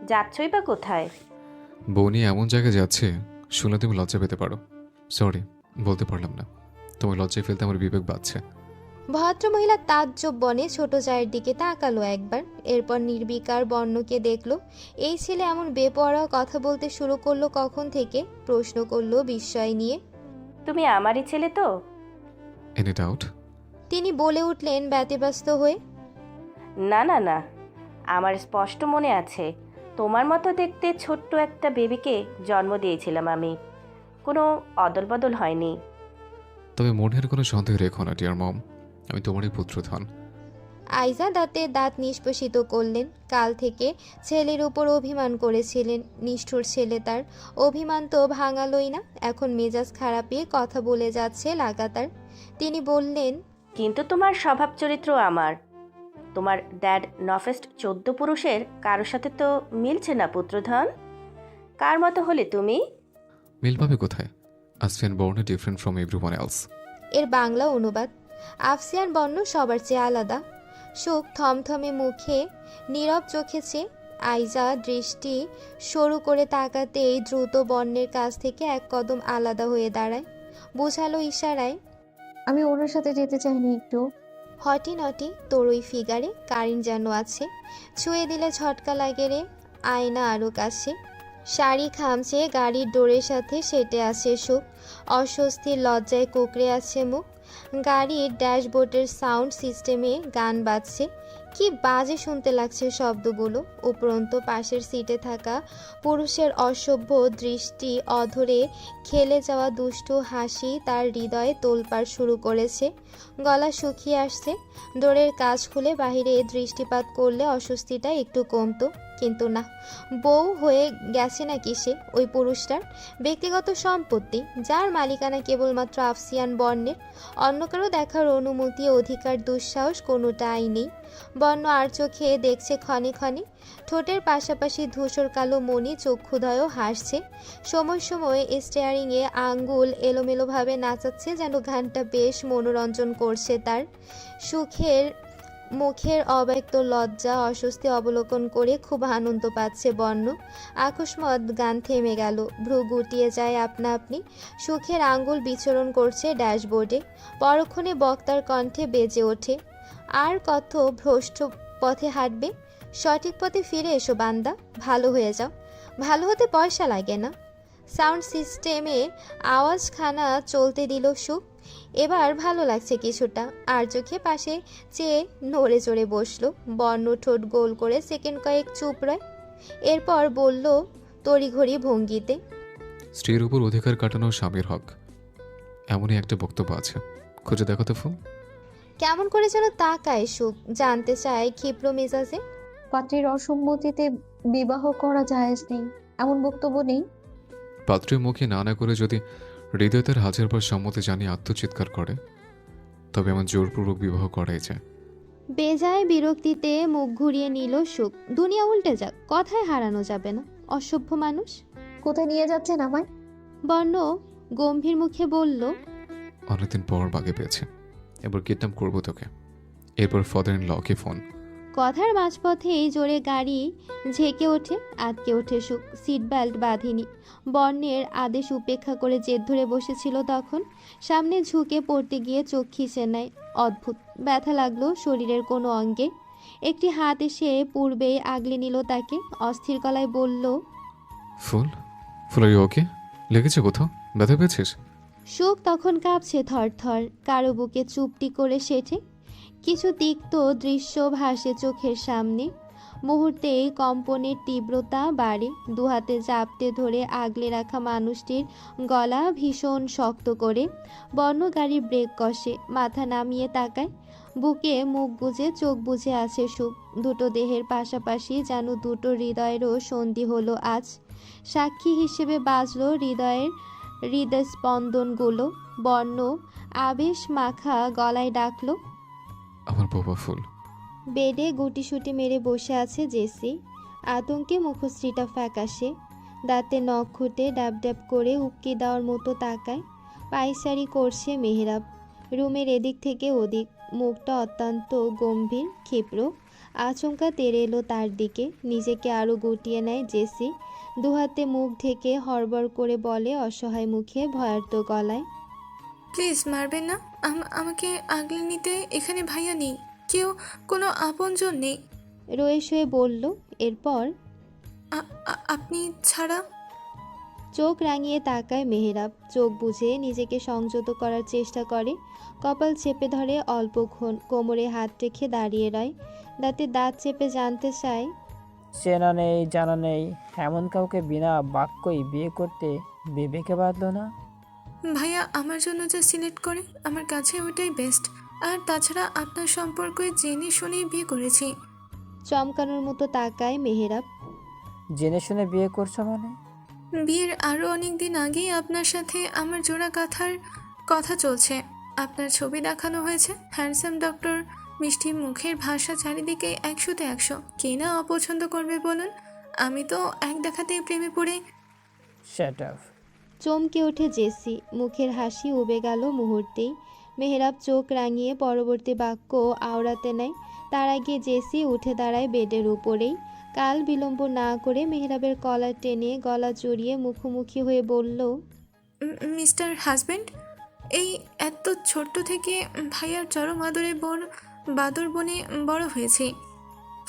যাচ্ছই বা কোথায়? বউ নিয়ে এমন জায়গায় যাচ্ছে শুনে তুমি লজ্জা পেতে পারো। সরি, বলতে পারলাম না। তোমার লজ্জায় ফেলতে আমার বিবেক বাঁচছে। ভদ্রমহিলা তাজ্জব বনে ছোট চায়ের দিকে তাকালো একবার, এরপর নির্বিকার বর্ণকে দেখলো। এই ছেলে এমন বেপরোয়া কথা বলতে শুরু করলো কখন থেকে, প্রশ্ন করলো বিস্ময় নিয়ে। তুমি আমারই ছেলে তো? Any doubt? তিনি বলে উঠলেন ব্যতিব্যস্ত হয়ে, না না না, আমার স্পষ্ট মনে আছে তোমার মতো দেখতে ছোট্ট একটা বেবিকে জন্ম দিয়েছিলাম আমি, কোনো অদল বদল হয়নি। তবে মনের কোনো সন্দেহ রেখো না ডিয়ার মম, আমি তোমারই পুত্রধন। আইজা দাঁতে দাঁত নিষ্পেষিত করলেন। কাল থেকে ছেলের উপর অভিমান করেছিলেন, নিষ্ঠুর ছেলে তার। অভিমান তো ভাঙালই না, এখন মেজাজ খারাপিয়ে কথা বলে যাচ্ছে লাগাতার। তিনি বললেন, কিন্তু তোমার স্বভাব চরিত্র আমার, তোমার ড্যাড নফেস্ট 14 পুরুষের কারোর সাথে তো মিলছে না পুত্রধন। কার মতো হলে তুমি? মিল পাবে কোথায়? আসফিয়ান বর্ণ ডিফারেন্ট ফ্রম এভরিওয়ান এলস। এর বাংলা অনুবাদ, আফসিয়ান বর্ণ সবার চেয়ে আলাদা। সুখ থমথমে মুখে নীরব চোখে চেয়ে আইজা দৃষ্টি সরু করে তাকাতেই দ্রুত বর্ণের কাছ থেকে এক কদম আলাদা হয়ে দাঁড়ায়। বোঝালো ইশারায়, আমি ওনার সাথে যেতে চাইনি একটু। হটি নটি তোর ওই ফিগারে কারেন্ট যেন আছে, ছুঁয়ে দিলে ঝটকা লাগে রে। আয়না আরও কাছে, শাড়ি খামছে গাড়ির ডোরের সাথে সেটে আছে সুখ। অস্বস্তির লজ্জায় কুকড়ে আছে মুখ। গাড়ির ড্যাশবোর্ডের সাউন্ড সিস্টেমে গান বাজছে, কি বাজে শুনতে লাগছে শব্দগুলো। উপরন্ত পাশের সিটে থাকা পুরুষের অসভ্য দৃষ্টি, অধরে খেলে যাওয়া দুষ্টু হাসি তার হৃদয়ে তোলপাড় শুরু করেছে। গলা শুকিয়ে আসছে। ডোরের কাজ খুলে বাহিরে দৃষ্টিপাত করলে অস্বস্তিটা একটু কমতো। কিন্তু না, বউ হয়ে গেছে নাকি সে ওই পুরুষটার ব্যক্তিগত সম্পত্তি, যার মালিকানা কেবলমাত্র আফসিয়ান বর্ণের। অন্য কারো দেখার অনুমতি, অধিকার, দুঃসাহস কোনোটাই নেই। বর্ণ আর চোখে দেখছে ক্ষণে ক্ষণে, ঠোঁটের পাশাপাশি ধূসর কালো মণি চক্ষুদয়ও হাসছে। সময় সময় স্টিয়ারিংয়ে আঙ্গুল এলোমেলোভাবে নাচাচ্ছে, যেন গানটা বেশ মনোরঞ্জন করছে তার। সুখের মুখের অব্যক্ত লজ্জা অস্বস্তি অবলোকন করে খুব আনন্দ পাচ্ছে বর্ণ। আকস্মাৎ গান থেমে গেল, ভ্রু গুটিয়ে যায় আপনা আপনি। সুখের আঙ্গুল বিচরণ করছে ড্যাশবোর্ডে। পরক্ষণে বক্তার কণ্ঠে বেজে ওঠে, আর কত ভ্রষ্ট পথে হাঁটবে, সঠিক পথে ফিরে এসো বান্দা, ভালো হয়ে যাও। ভালো হতে পয়সা লাগে না। সাউন্ড সিস্টেমে আওয়াজখানা চলতে দিল সুখ। এবার ভালো লাগছে কিছুটা। আর চোখে পাশে চেয়ে নড়ে চড়ে বসলো। বর্ণ ঠোঁট গোল করে সেকেন্ড কয়েক চুপ রয়, এরপর বলল তড়িঘড়ি ভঙ্গিতে, স্ত্রীর উপর অধিকার কাটানো স্বামীর হক, এমনই একটা বক্তব্য আছে, খুঁজে দেখো তো ফোন। কেমন করে যেন তাকায় সুখ, জানতে চায় ক্ষিপ্র মেজাজে। পাত্রীর অসম্মতিতে বিবাহ করা জায়েজ নেই, এমন বক্তব্য নেই। পাত্রের মুখে না না করে যদি হৃদয় তার হাজারবার সম্মতি জানিয়ে আত্মচিৎকার করে, তবে এমন জোরপূর্বক বিবাহ করাই যায়। বেজায় বিরক্তিতে মুখ ঘুরিয়ে নিল সুখ। দুনিয়া উল্টে যাক, কথায় হারানো যাবে না, অসভ্য মানুষ। কোথায় নিয়ে যাচ্ছেন আমায়? বর্ণ গম্ভীর মুখে বলল, অনেকদিন পর বাগে পেয়েছে, এবার কিডন্যাপ করবো তোকে। এরপর ফাদার ইন লকে ফোন। কথার মাঝপথেই জোরে গাড়ি ঝেঁকে ওঠে, আটকে ওঠে সুখ। সিট বেল্ট বাঁধেনি। বর্ণের আদেশ উপেক্ষা করে জেদ ধরে বসেছিল তখন। সামনে ঝুঁকে পড়তে গিয়ে চোখ খিঁচে নেয়। অদ্ভুত ব্যথা লাগলো শরীরের কোনো অঙ্গে। একটি হাত এসে পূর্বেই আগলে নিল তাকে, অস্থির গলায় বলল, ফুল ফুল আর ওকে? লেগেছে কোথাও? ব্যথা পেয়েছিস? সুখ তখন কাঁপছে থরথর, কারো বুকে চুপটি করে শেঠে। কিছু তিক্ত দৃশ্য ভাসে চোখের সামনে। মুহূর্তেই কম্পনের তীব্রতা বাড়ে। দুহাতে জাপটে ধরে আগলে রাখা মানুষটির গলা ভীষণ শক্ত করে। বর্ণ গাড়ির ব্রেক কষে, মাথা নামিয়ে তাকায়। বুকে মুখ গুজে চোখ বুজে আছে সুখ। দুটো দেহের পাশাপাশি যেন দুটো হৃদয়েরও সন্ধি হলো আজ। সাক্ষী হিসেবে বাজলো হৃদয়ের হৃদস্পন্দনগুলো। বর্ণ আবেশ মাখা গলায় ডাকলো, আমার বাবা ফুল। বেডে গুটিসুটি মেরে বসে আছে জেসি। আতঙ্কে মুখশ্রীটা ফ্যাকাশে, দাঁতে নখ খুঁটে ড্যাব ড্যাব করে উক্কি দেওয়ার মতো তাকায়। পায়চারি করছে মেহরাব রুমের এদিক থেকে ওদিক, মুখটা অত্যন্ত গম্ভীর ক্ষিপ্র। আচমকা তেড়ে এলো তার দিকে, নিজেকে আরও গুটিয়ে নেয় জেসি। দুহাতে মুখ ঢেকে হড়বড় করে বলে অসহায় মুখে, ভয়ার্ত গলায়, প্লিজ মারবেন না, আমাকে আগলে নিতে এখানে ভাইয়া নেই, কেউ কোনো আপনজন নেই। রয়ে শুয়ে বলল। এরপর আপনি ছাড়া। চোখ রাঙিয়ে তাকায় মেহরাব, চোখ বুজে নিজেকে সংযত করার চেষ্টা করে। কপাল চেপে ধরে অল্পক্ষণ, কোমরে হাত রেখে দাঁড়িয়ে রয়। দাঁতে দাঁত চেপে জানতে চায়, চেনা নেই জানা নেই এমন কাউকে বিনা বাক্যই বিয়ে করতে বিবেকে বাঁধল না? ভাইয়া আমার জন্য যা সিলেক্ট করে আমার কাছে ওটাই বেস্ট। আর তাছাড়া আপনার সম্পর্কে জেনে শুনেই বিয়ে করেছি। চমকানোর মতো তাকায় মেহরাব। জেনে শুনে বিয়ে করছো মানে? বিয়ের আরও অনেক দিন আগেই আপনার সাথে আমার জোড়া কাথার কথা চলছে। আপনার ছবি দেখানো হয়েছে, হ্যান্ডসাম ডক্টর, মিষ্টি মুখের ভাষা, চারিদিকে 100-তে 100। কে না অপছন্দ করবে বলুন? আমি তো এক দেখাতেই প্রেমে পড়ে। Shut up. চমকে ওঠে জেসি, মুখের হাসি উবে গেল মুহূর্তেই। মেহরাব চোখ রাঙিয়ে পরবর্তী বাক্য আওড়াতে নেয়। তার আগে জেসি উঠে দাঁড়ায় বেডের উপরেই। কাল বিলম্ব না করে মেহরাবের কলার টেনে গলা জড়িয়ে মুখোমুখি হয়ে বলল, মিস্টার হাজব্যান্ড, এই এত ছোট্ট থেকে ভাইয়ার চরম আদরে বাদর বনে বড় হয়েছি।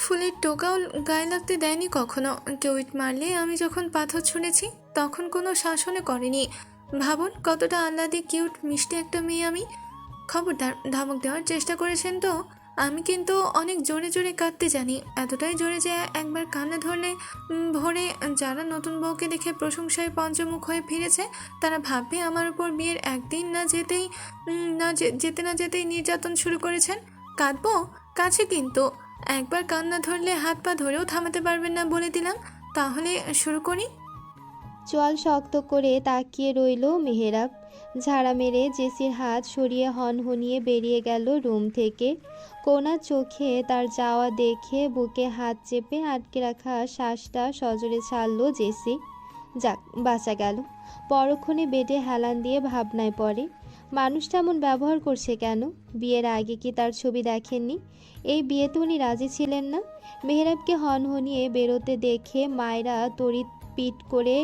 ফুলের টোকাও গায়ে লাগতে দেয়নি কখনো। কেউ ইট মারলে আমি যখন পাথর ছুঁড়েছি তখন কোনো শাসনে করেনি। ভাবুন কতটা আহ্লাদে কিউট মিষ্টি একটা মেয়ে আমি। খবরদার ধমক দেওয়ার চেষ্টা করেছেন তো? আমি কিন্তু অনেক জোরে জোরে কাঁদতে জানি, এতটাই জোরে যে একবার কান্না ধরলে ভোরে যারা নতুন বউকে দেখে প্রশংসায় পঞ্চমুখ হয়ে ফিরেছে তারা ভাববে আমার উপর বিয়ের একদিন যেতে না যেতেই নির্যাতন শুরু করেছেন। কাঁদবো? কাছে কিন্তু একবার কান্না ধরলে হাত পা ধরেও থামাতে পারবেন না বলে দিলাম। তাহলে শুরু করি। চোয়াল শক্ত করে তাকিয়ে রইল মেহেরাব। ঝাড়া মেরে জেসির হাত সরিয়ে হনহনিয়ে বেরিয়ে গেল রুম থেকে। কোনা চোখে তার যাওয়া দেখে বুকে হাত চেপে আটকে রাখা শ্বাসটা সজোরে ছাড়ল জেসি। যাক, বাঁচা গেল। পরক্ষণে বেডে হেলান দিয়ে ভাবনায় পড়ে, মানুষটা এমন ব্যবহার করছে কেন? বিয়ের আগে কি তার ছবি দেখেননি? এই বিয়েতে উনি রাজি ছিলেন না? মেহেরাবকে হনহনিয়ে বেরোতে দেখে মায়রা তড়িৎ পিট করে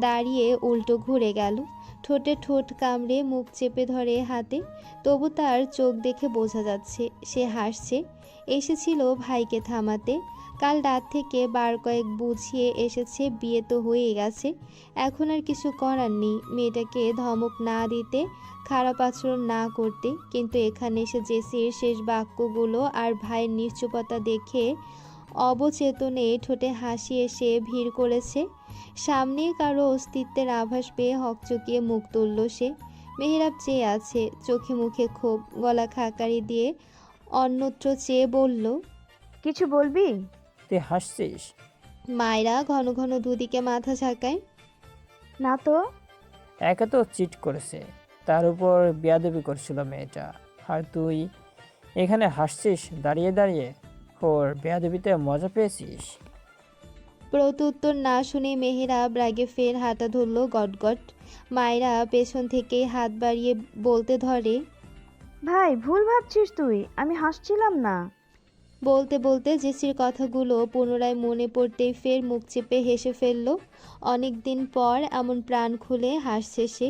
দাঁড়িয়ে উল্টো ঘুরে গেল। ঠোঁটে ঠোঁট কামড়ে মুখ চেপে ধরে হাতে। তবু তার চোখ দেখে বোঝা যাচ্ছে সে হাসছে। এসেছিল ভাইকে থামাতে। কাল রাত থেকে বার কয়েক বুঝিয়ে এসেছে বিয়ে তো হয়ে গেছে, এখন আর কিছু করার নেই। মেয়েটাকে ধমক না দিতে, খারাপ আচরণ না করতে, কিন্তু এখানে এসে জেসির শেষ বাক্যগুলো আর ভাইয়ের নিশ্চুপতা দেখে অবচেতনে ঠোঁটে হাসি এসে ভিড় করেছে। সামনে কারো অস্তিত্বের আভাস পেয়ে হকচকিয়ে মুখ তুলল সে। মেহেরাব চেয়ে আছে, চোখে মুখে ক্ষোভ, গলা খাকারি দিয়ে অন্যত্র চেয়ে বলল, কিছু বলবি? তুই হাসছিস? মায়েরা ঘন ঘন দুদিকে মাথা ঝাঁকায়। না তো। একে তো চিট করেছে, তার উপর বেয়াদবি করছিল মেয়েটা, আর তুই এখানে হাসছিস দাঁড়িয়ে দাঁড়িয়ে? ওর বেয়াদবিতে মজা পেয়েছিস? প্রত্যুত্তর না শুনে মেহেরাব রাগে ফের হাঁটা ধরল গটগট। মায়েরা পেছন থেকে হাত বাড়িয়ে বলতে ধরে, ভাই ভুল ভাবছিস তুই, আমি হাসছিলাম না। বলতে বলতে জেসির কথাগুলো পুনরায় মনে পড়তেই ফের মুখ চেপে হেসে ফেলল। অনেক দিন পর এমন প্রাণ খুলে হাসছে সে।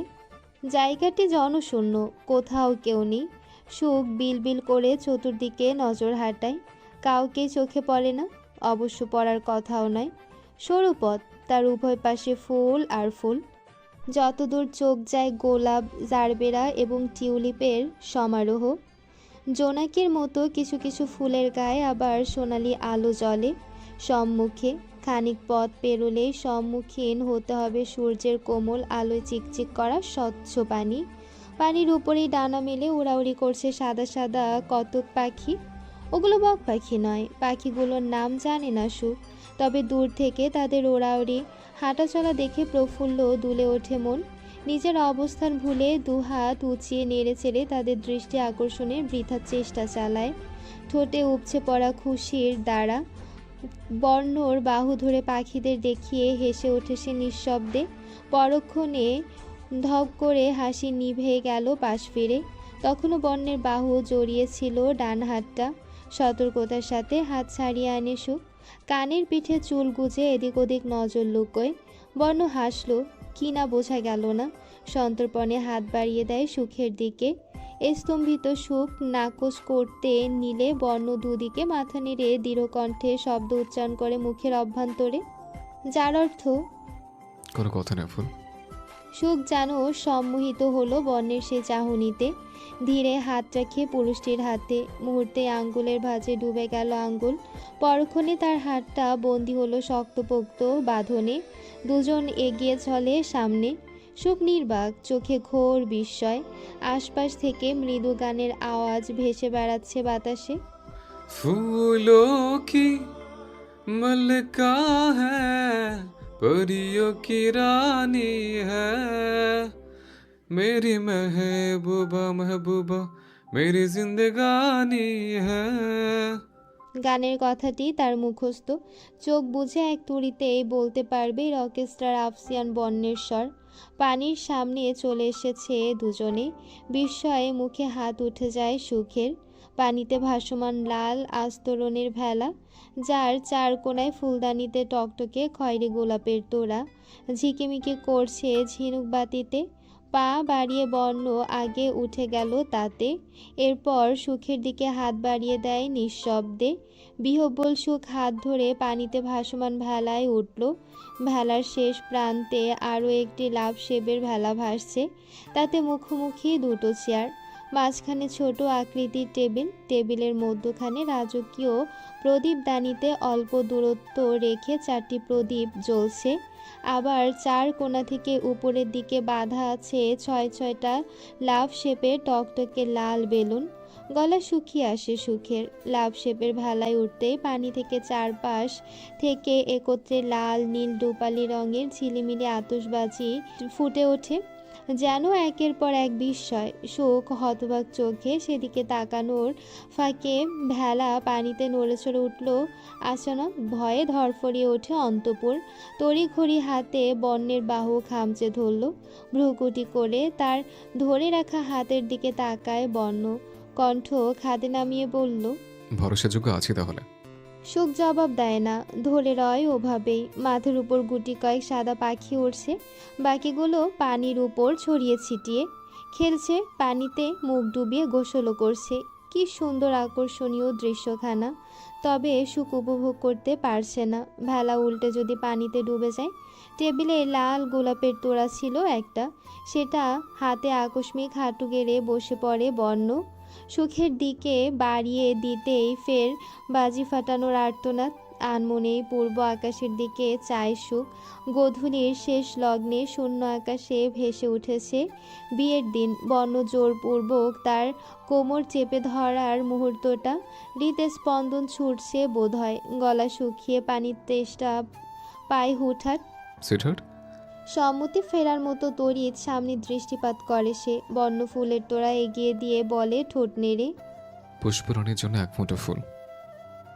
জায়গাটি জনশূন্য, কোথাও কেউ নেই। সুখ বিলবিল করে চতুর্দিকে নজর হাঁটায়, কাউকে চোখে পড়ে না, অবশ্য পড়ার কথাও নয়। সরু পথ, তার উভয় পাশে ফুল আর ফুল। যতদূর চোখ যায় গোলাপ, জারবেরা এবং টিউলিপের সমারোহ। জোনাকির মতো কিছু কিছু ফুলের গায়ে আবার সোনালি আলো জ্বলে। সম্মুখে খানিক পথ পেরোলেই সম্মুখীন হতে হবে সূর্যের কোমল আলোয় চিকচিক করা স্বচ্ছ পানি। পানির উপরেই ডানা মেলে উড়াউড়ি করছে সাদা সাদা কতক পাখি। ওগুলো বক পাখি নয়, পাখিগুলোর নাম জানে না সুখ, তবে দূর থেকে তাদের ওড়াউড়ি হাঁটাচলা দেখে প্রফুল্ল দুলে ওঠে মন। নিজের অবস্থান ভুলে দুহাত উঁচিয়ে নেড়ে চেড়ে তাদের দৃষ্টি আকর্ষণের বৃথা চেষ্টা চালায়। ঠোঁটে উপচে পড়া খুশির দ্বারা বর্ণর বাহু ধরে পাখিদের দেখিয়ে হেসে ওঠে সে নিঃশব্দে। পরক্ষণে ধপ করে হাসি নিভে গেল পাশ ফিরে। তখনও বর্ণের বাহু জড়িয়েছিল ডান হাতটা। সতর্কতার সাথে হাত ছাড়িয়ে আনে সুখ। কানের পিঠে চুল গুজে এদিক ওদিক নজর লুকোয়। বর্ণ হাসল, কি না বোঝা গেল না। সন্তর্পণে হাত বাড়িয়ে দেয় সুখের দিকে। স্তম্ভিত সুখ নাকচ করতে নিলে বর্ণ দুদিকে মাথা নেড়ে দৃঢ় কণ্ঠে শব্দ উচ্চারণ করে মুখের অভ্যন্তরে, যার অর্থ কোনো কথা না ফুল। সুখ যেন সম্মোহিত হলো বর্ণের সে চাহনিতে। ধীরে হাত রাখে পুরুষটির হাতে, মুহূর্তে আঙ্গুলের ভাঁজে ডুবে গেল আঙ্গুল। পরক্ষণে তার হাতটা বন্দি হলো শক্তপোক্ত বাঁধনে। দুজন এগিয়ে চলে সামনে। সুখ নির্বাক, চোখে ঘোর বিস্ময়। আশপাশ থেকে মৃদু গানের আওয়াজ ভেসে বেড়াচ্ছে বাতাসে। फूलों की मलका है, परियों की रानी है, मेरी महबूबा महबूबा मेरी जिंदगानी है। গানের কথাটি তার মুখস্থ। চোখ বুঝে এক তুড়িতেই বলতে পারবে রকেস্টার আফসিয়ান বর্ণের স্বর। পানির সামনে চলে এসেছে দুজনে। বিস্ময়ে মুখে হাত উঠে যায় সুখের। পানিতে ভাসমান লাল আস্তরণের ভেলা, যার চার কোণায় ফুলদানিতে টকটকে খয়েরি গোলাপের তোড়া ঝিকিমিকি করছে ঝিনুক বাতিতে। পা বাড়িয়ে বর্ণ আগে উঠে গেল তাতে। এরপর সুখের দিকে হাত বাড়িয়ে দেয় নিঃশব্দে। বিহ্বল সুখ হাত ধরে পানিতে ভাসমান ভেলায় উঠল। ভেলার শেষ প্রান্তে আরও একটি লাভ শেপের ভেলা ভাসছে, তাতে মুখোমুখি দুটো চেয়ার, মাঝখানে ছোট আকৃতির টেবিল। টেবিলের মধ্যখানে রাজকীয় প্রদীপদানিতে অল্প দূরত্ব রেখে 4টি প্রদীপ জ্বলছে। আবার চার কোণা থেকে উপরের দিকে বাঁধা আছে 6-6টা লাভ শেপের টকটকে লাল বেলুন। গলা শুকিয়ে আসে সুখের। লাভ শেপের ভেলায় উঠতেই পানি থেকে চারপাশ থেকে একত্রে লাল নীল রূপালি রঙের ঝিলিমিলি আতশবাজি ফুটে ওঠে, যেন একের পর এক বিস্ময়। সুখ হতবাক চোখে সেদিকে তাকানোর ফাঁকে ভেলা পানিতে নড়েচড়ে উঠল আচানক। ভয়ে ধরফরিয়ে ওঠে অন্তঃপুর। তড়িঘড়ি হাতে বন্যের বাহু খামচে ধরল। ভ্রুকুটি করে তার ধরে রাখা হাতের দিকে তাকায় বন্য। কণ্ঠ খাদে নামিয়ে বলল, ভরসাযোগ্য আছি তাহলে? সুখ জবাব দেয় না, ধরে রয় ওভাবেই। মাথার উপর গুটি কয়েক সাদা পাখি উড়ছে, বাকিগুলো পানির উপর ছড়িয়ে ছিটিয়ে খেলছে, পানিতে মুখ ডুবিয়ে গোসলও করছে। কি সুন্দর আকর্ষণীয় দৃশ্যখানা। তবে সুখ উপভোগ করতে পারছে না। ভেলা উল্টে যদি পানিতে ডুবে যায়। টেবিলে লাল গোলাপের তোড়া ছিল একটা, সেটা হাতে আকস্মিক হাঁটু গেড়ে বসে পড়ে বন্য। সুখের দিকে বাড়িয়ে দিতেই ফের বাজি ফাটানোর আর্তনাদ। আনমনেই পূর্ব আকাশের দিকে চায় সুখ। গোধূলির শেষ লগ্নে শূন্য আকাশে ভেসে উঠেছে বিয়ের দিন। বন্য জোরপূর্বক তার কোমর চেপে ধরার মুহূর্তটা। হৃদস্পন্দন ছুটছে বোধহয়। গলা শুকিয়ে পানির তেষ্টা পায় হুটহাট। সুইটহার্ট, সম্মতি ফেরার মতো তড়িৎ সামনে দৃষ্টিপাত করে সে। বন্য ফুলের তোড়া এগিয়ে দিয়ে বলে ঠোঁট নেড়ে, পুষ্পরণের জন্য এক মুঠো ফুল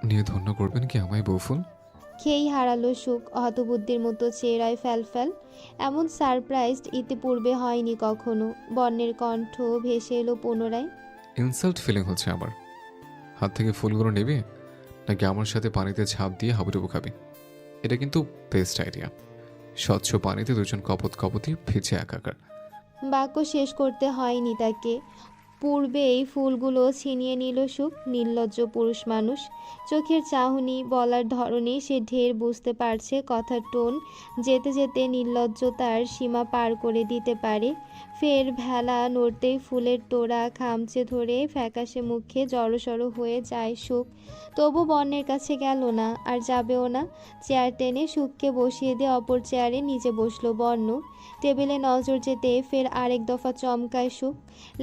নিয়ে ধন্য করবেন কি আমায় বউফুল? খেই হারালো সুখ। হতবুদ্ধির মতো চেহারায় ফ্যাল। এমন সারপ্রাইজড ইতিপূর্বে হয়নি কখনো। বন্যের কণ্ঠ ভেসে এলো পুনরায়, ইনসাল্ট ফিলিং হচ্ছে আমার। হাত থেকে ফুলগুলো নেবে নাকি আমার সাথে পানিতে ঝাঁপ দিয়ে হাবুডুবু খাবে? এটা কিন্তু বেস্ট আইডিয়া। স্বচ্ছ পানিতে দুজন কপতি ভিজে একাকার। বাক্য শেষ করতে হয়নি তাকে, পূর্বেই ফুলগুলো ছিনিয়ে নিল সুখ। নির্লজ্জ পুরুষ মানুষ। চোখের চাহনি, বলার ধরনে সে ঢের বুঝতে পারছে। কথার টোন যেতে যেতে নির্লজ্জতার সীমা পার করে দিতে পারে। ফের ভেলা নড়তেই ফুলের তোড়া খামচে ধরে ফ্যাকাশে মুখে জড়সড় হয়ে যায় সুখ। তবু বন্যের কাছে গেল না, আর যাবেও না। চেয়ার টেনে সুখকে বসিয়ে দিয়ে অপর চেয়ারে নিজে বসলো বন্য। টেবিলে নজর যেতে ফের আরেক দফা চমকায় সুখ।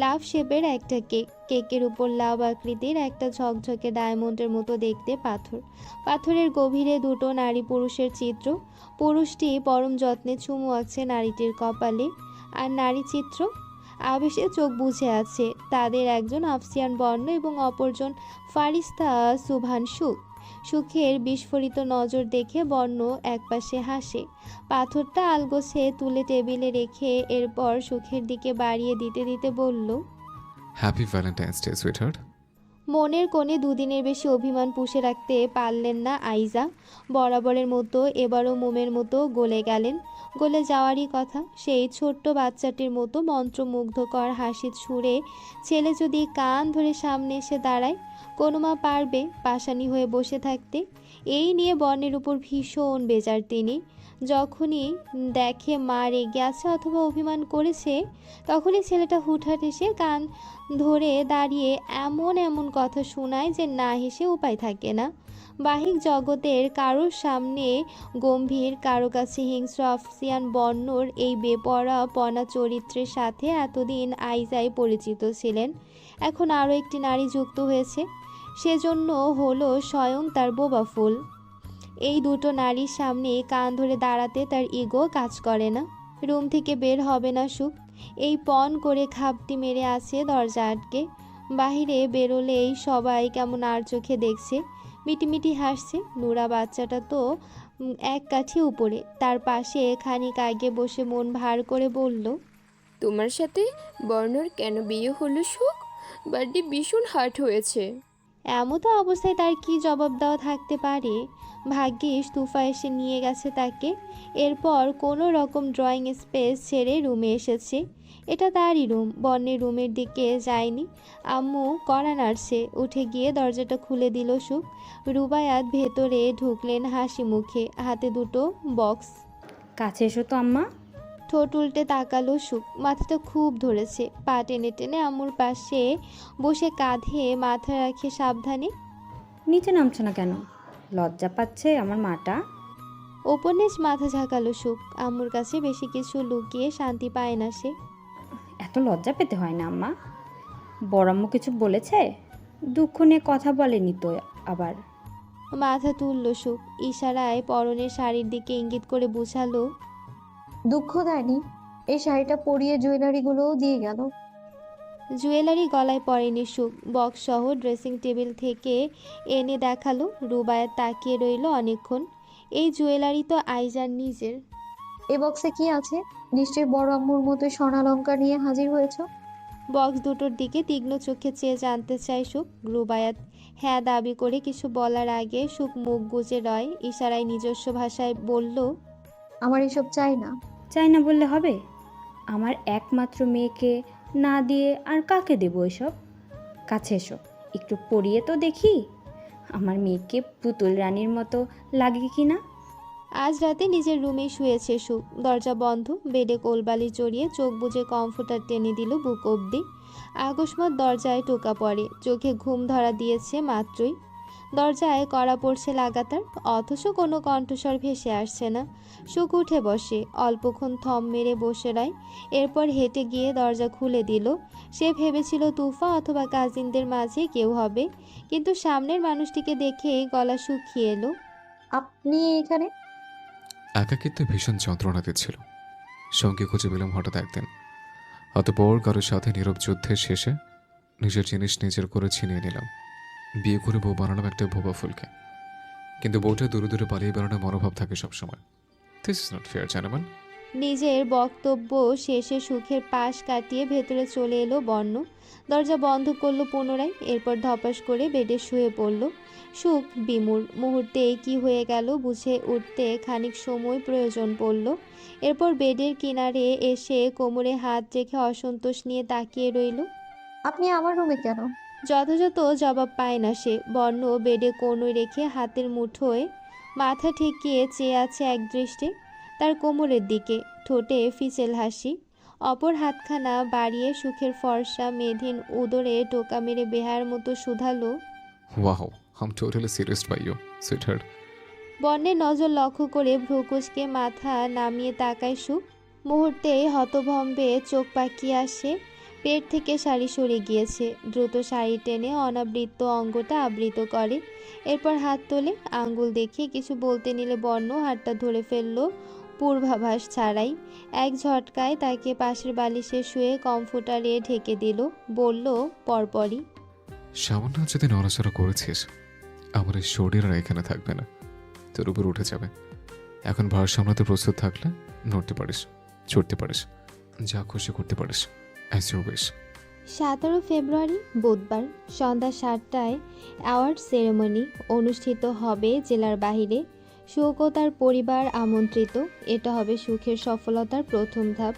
লাভ শেপের একটা কেক, কেকের উপর লাভ আকৃতির একটা ঝকঝকে ডায়মন্ডের মতো দেখতে পাথর। পাথরের গভীরে দুটো নারী পুরুষের চিত্র। পুরুষটি পরম যত্নে চুমু আঁকছে নারীটির কপালে, আর নারী চিত্র আবেশে চোখ বুজে আছে। তাদের একজন আফসিয়ান বর্ণ এবং অপরজন ফারিস্তা সুবহান সুখ। সুখের বিস্ফোরিত নজর দেখে বর্ণ একপাশে হাসে। পাথরটা আলগোছে তুলে টেবিলে রেখে এরপর সুখের দিকে বাড়িয়ে দিতে দিতে বলল, হ্যাপি ভ্যালেন্টাইন্স ডে সুইটহার্ট। মনের কোণে দুদিনের বেশি অভিমান পুষে রাখতে পারলেন না আইজা। বরাবরের মতো এবারও মোমের মতো গলে গেলেন। গলে যাওয়ারই কথা। সেই ছোট্ট বাচ্চাটির মতো মন্ত্রমুগ্ধকর হাসির সুরে ছেলে যদি কান ধরে সামনে এসে দাঁড়ায়, কোনো মা পারবে পাশানি হয়ে বসে থাকতে? এই নিয়ে বর্ণের উপর ভীষণ বেজার তিনি। যখনই দেখে মা রেগে আছে অথবা অভিমান করেছে, তখনই ছেলেটা হুটহাট এসে কান ধরে দাঁড়িয়ে এমন কথা শোনায় যে না হেসে উপায় থাকে না। বাহিক জগতের কারোর সামনে গম্ভীর, কারো কাছে হিংস্র আফসিয়ান বর্ণর এই বেপরোয়াপনা চরিত্রের সাথে এতদিন আইজাই পরিচিত ছিলেন। এখন আরও একটি নারী যুক্ত হয়েছে, সেজন্য হলো স্বয়ং তার বোবা ফুল। এই দুটো নারীর সামনে কান ধরে দাঁড়াতে তার ইগো কাজ করে না। রুম থেকে বের হবে না সুখ। এই পণ করে খাপটি মেরে আছে দরজা আটকে। বাহিরে বেরোলেই সবাই কেমন আর চোখে দেখছে, মিটিমিটি হাসছে। নুরা বাচ্চাটা তো এক কাঠি উপরে, তার পাশে খানিক আগে বসে মন ভার করে বলল, তোমার সাথে বর্ণর কেন বিয়ে হলো সুখ? বার্থডে ভীষণ হার্ট হয়েছে। এমতো অবস্থায় তার কি জবাব দেওয়া থাকতে পারে? ভাগ্যিস তুফা এসে নিয়ে গেছে তাকে। এরপর কোনো রকম ড্রয়িং স্পেস ছেড়ে রুমে এসেছে। এটা তারই রুম। বন্যের রুমের দিকে যায়নি। আম্মু কড়া নাড়ছে। উঠে গিয়ে দরজাটা খুলে দিল সুখ। রুবায়াত ভেতরে ঢুকলেন হাসি মুখে, হাতে দুটো বক্স। কাছে এসো তো আম্মা। ঠোঁট উল্টে তাকালো সুখ। মাথাটা খুব ধরেছে। পা টেনে টেনে আম্মুর পাশে বসে কাঁধে মাথা রাখে সাবধানে। নিচে নামছো না কেন? লজ্জা পাচ্ছে আমার মাটা? ওপরনেচ মাথা ঝাঁকালো সুখ। আম্মুর কাছে বেশি কিছু লুকিয়ে শান্তি পায় না সে। এত লজ্জা পেতে হয় না আম্মা। বড়াম্মু কিছু বলেছে? দুঃখ নিয়ে কথা বলেনি তো আবার? মাথা তুলল সুখ, ইশারায় পরনের শাড়ির দিকে ইঙ্গিত করে বুঝালো। দুঃখ দেয়নি, এই শাড়িটা পরিয়ে জুয়েলারিগুলোও দিয়ে গেল। জুয়েলারি গলায় পরেনি সুখ, বক্স সহ ড্রেসিং টেবিল থেকে এনে দেখালো। রুবায়াত তাকিয়ে রইল অনেকক্ষণ। এই জুয়েলারি তো আইজার নিজের। এ বক্সে কি আছে? নিশ্চয়ই বড় আম্মুর মতো স্বর্ণালঙ্কার নিয়ে হাজির হয়েছো। বক্স দুটোর দিকে তীক্ষ্ণ চোখে চেয়ে জানতে চায় সুখ। রুবায়াত হ্যাঁ দাবি করে কিছু বলার আগে সুখ মুখ গুজে রয়, ইশারায় নিজস্ব ভাষায় বলল, আমার এসব চাই না। চাই না বললে হবে? আমার একমাত্র মেয়েকে না দিয়ে আর কাকে দেবো এসব? কাছে এসো, একটু পরিয়ে তো দেখি আমার মেয়েকে পুতুল রানীর মতো লাগে কি না। আজ রাতে নিজের রুমেই শুয়েছে সুখ। দরজা বন্ধ, বেডে কোলবালি জড়িয়ে চোখ বুজে কমফোর্টার টেনে দিল বুক অবধি। আকস্মাৎ দরজায় টোকা পড়ে, চোখে ঘুম ধরা দিয়েছে মাত্রই। দরজায় কড়া পড়ছে লাগাতার, অথচ কোনো কণ্ঠস্বর ভেসে আসছে না। সুখ উঠে বসে, অল্পক্ষণ থম মেরে বসে রয়, এরপর হেঁটে গিয়ে দরজা খুলে দিল। সে ভেবেছিল তুফা অথবা কাজিনদের মাঝে কেউ হবে, কিন্তু সামনের মানুষটিকে দেখেই গলা শুকিয়ে এলো। আপনি এখানে? একাকিত্বে ভীষণ যন্ত্রণা দিচ্ছিল। সঙ্গে খুঁজে পেলাম হঠাৎ একদিন। অতপর কারোর সাথে নীরব যুদ্ধের শেষে নিজের জিনিস নিজের করে ছিনিয়ে নিলাম। বিয়ে করে বউ বানালাম একটা ভোবা ফুলকে, কিন্তু বউটা দূরে দূরে পালিয়ে বেড়ানোর মনোভাব থাকে সবসময়। দিস ইজ নট ফেয়ার জানেমান। নিজের বক্তব্য শেষে সুখের পাশ কাটিয়ে ভেতরে চলে এলো বর্ণ। দরজা বন্ধ করলো পুনরায়, এরপর ধপাস করে বেডে শুয়ে পড়ল। সুখ বিমূঢ়, মুহূর্তে কি হয়ে গেল বুঝে উঠতে খানিক সময় প্রয়োজন পড়ল। এরপর বেডের কিনারে এসে কোমরে হাত রেখে অসন্তোষ নিয়ে তাকিয়ে রইল। আপনি আমার রুমে কেন? যথাযথ জবাব পায় না সে। বর্ণ বেডে কোণে রেখে হাতের মুঠোয় মাথা ঠেকিয়ে চেয়ে আছে একদৃষ্টে তার কোমরের দিকে, ঠোঁটে ফিচেল হাসি। অপর হাতখানা বাড়িয়ে সুখের ফর্সা মেধিন উদরে টোকা মেরে বেহার মতো শুধালো, wow, I am totally serious by you sweetheart. বর্ণের নজর লক্ষ্য করে ভ্রুকুচকে মাথা নামিয়ে তাকায় সুখ। মুহূর্তে হতভম্বে চোখ পাকিয়ে আসে, পেট থেকে শাড়ি সরে গিয়েছে। দ্রুত শাড়ি টেনে অনাবৃত অঙ্গটা আবৃত করে, এরপর হাত তোলে। আঙ্গুল দেখিয়ে কিছু বলতে নিলে বর্ণ হাতটা ধরে ফেললো পূর্বাভাস ছাড়াই। এক ঝটকায় তাকে পাশের বালিশে শুয়ে কমফোর্টারে ঢেকে দিল, বলল পরপরই, সামান্য যদি নড়াচড়া করেছিস, আমার এই শরীর আর এখানে থাকবে না, তোর উপর উঠে যাবে। এখন ভার সামলাতে প্রস্তুত থাকলে নড়তে পারিস, চড়তে পারিস, যা খুশি করতে পারিস, অ্যাজ ইউ উইশ। 17 ফেব্রুয়ারি বুধবার সন্ধ্যা 7টায় অ্যাওয়ার্ড সেরেমনি অনুষ্ঠিত হবে জেলার বাইরে। সুখ ও তার পরিবার আমন্ত্রিত। এটা হবে সুখের সফলতার প্রথম ধাপ।